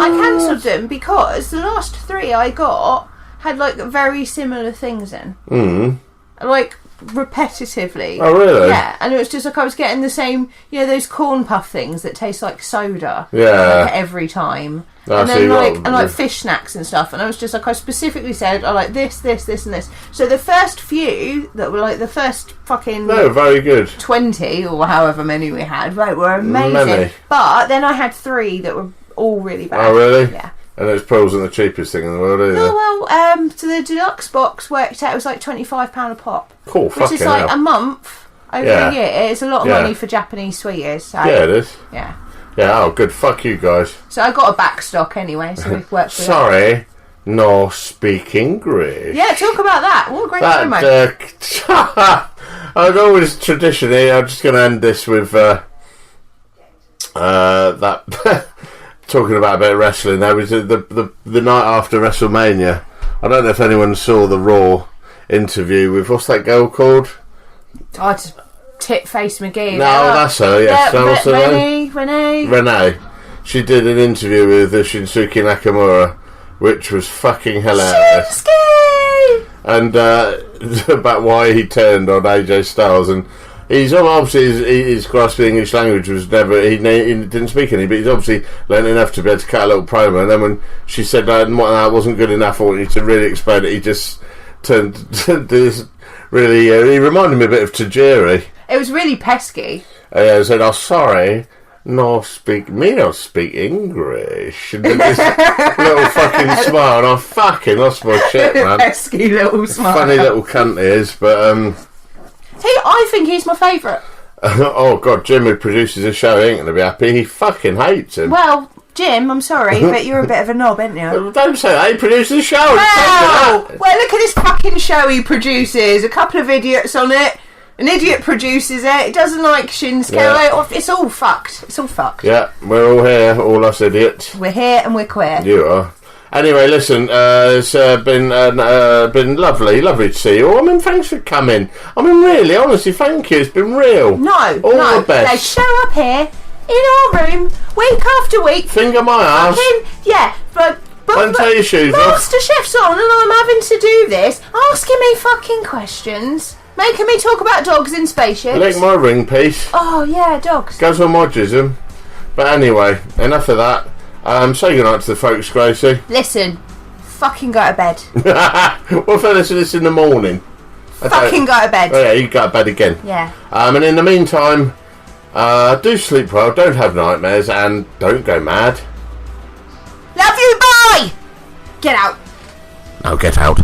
Speaker 3: I cancelled them because the last 3 I got had like very similar things in. Like repetitively.
Speaker 1: Oh really?
Speaker 3: Yeah, and it was just like I was getting the same, those corn puff things that taste like soda.
Speaker 1: Yeah.
Speaker 3: Like every time.
Speaker 1: Oh,
Speaker 3: And
Speaker 1: so
Speaker 3: then
Speaker 1: you got-
Speaker 3: like fish snacks and stuff, and I was just like I specifically said I like this, and this. So the first few that were like the first fucking
Speaker 1: No, very good.
Speaker 3: 20 or however many we had, right, were amazing.
Speaker 1: Many.
Speaker 3: But then I had 3 that were all really bad.
Speaker 1: Oh really?
Speaker 3: Yeah.
Speaker 1: And those probably wasn't the cheapest thing in the world either.
Speaker 3: Oh well, so the deluxe box worked out. It was like £25 a pop,
Speaker 1: Cool,
Speaker 3: which
Speaker 1: fucking
Speaker 3: is like
Speaker 1: hell.
Speaker 3: a month over
Speaker 1: Yeah.
Speaker 3: a year. It's a lot of
Speaker 1: Yeah.
Speaker 3: money for Japanese sweeties. So,
Speaker 1: Yeah, it is.
Speaker 3: yeah.
Speaker 1: Yeah, oh good, fuck you guys.
Speaker 3: So I got a back stock anyway, so we've worked with
Speaker 1: Sorry, no speak English.
Speaker 3: Yeah, talk about that. What a great promo.
Speaker 1: That, I've always traditionally, I'm just going to end this with that talking about a bit of wrestling. There was the night after WrestleMania. I don't know if anyone saw the Raw interview with, what's that girl called?
Speaker 3: Oh, just Tit-Face McGee.
Speaker 1: No, that's her, yes.
Speaker 3: Yeah,
Speaker 1: No, what's her name?
Speaker 3: Renee.
Speaker 1: She did an interview with Shinsuke Nakamura, which was fucking hilarious.
Speaker 3: Shinsuke!
Speaker 1: And about why he turned on AJ Styles, and he's obviously his grasp of the English language was never, he didn't speak any, but he's obviously learned enough to be able to cut a little promo. And then when she said that wasn't good enough, I want you to really explain it, he just turned to this really, he reminded me a bit of Tajiri.
Speaker 3: It was really pesky.
Speaker 1: I said, "Oh, sorry, no speak English." And did this little fucking smile, and I fucking lost my shit, man.
Speaker 3: Pesky little smile.
Speaker 1: Funny little cunt he is, but
Speaker 3: I think he's my favourite.
Speaker 1: oh god, Jim, who produces the show, ain't gonna be happy. He fucking hates him.
Speaker 3: Well, Jim, I'm sorry, but you're a bit of a knob, ain't you?
Speaker 1: Don't say that. He produces the show.
Speaker 3: Well, look at this fucking show he produces. A couple of idiots on it. An idiot produces it. It doesn't like Shinsuke.
Speaker 1: Yeah.
Speaker 3: It's all fucked. It's all fucked.
Speaker 1: Yeah, we're all here, all us idiots.
Speaker 3: We're here and we're queer.
Speaker 1: You are. Anyway, listen, it's been lovely to see you. I mean, thanks for coming. I mean, really, honestly, thank you. It's been real.
Speaker 3: No,
Speaker 1: the best.
Speaker 3: They show up here in our room week after week.
Speaker 1: Finger my ass.
Speaker 3: Yeah, but
Speaker 1: don't take your shoes off.
Speaker 3: Master Chef's on, and I'm having to do this, asking me fucking questions, making me talk about dogs in spaceships.
Speaker 1: Lick my ring piece.
Speaker 3: Oh yeah, dogs.
Speaker 1: Goes on my jism. But anyway, enough of that. Say goodnight to the folks, Gracie.
Speaker 3: Listen, fucking go to bed.
Speaker 1: What if I listen to this in the morning?
Speaker 3: Fucking go to bed.
Speaker 1: Oh yeah, you go to bed again.
Speaker 3: Yeah.
Speaker 1: And in the meantime, do sleep well, don't have nightmares, and don't go mad.
Speaker 3: Love you, bye! Get out.
Speaker 1: Now get out.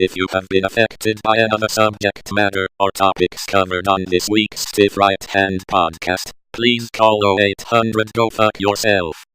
Speaker 9: If you have been affected by another subject matter or topics covered on this week's Stiff Right Hand podcast, please call 0800 Go Fuck Yourself.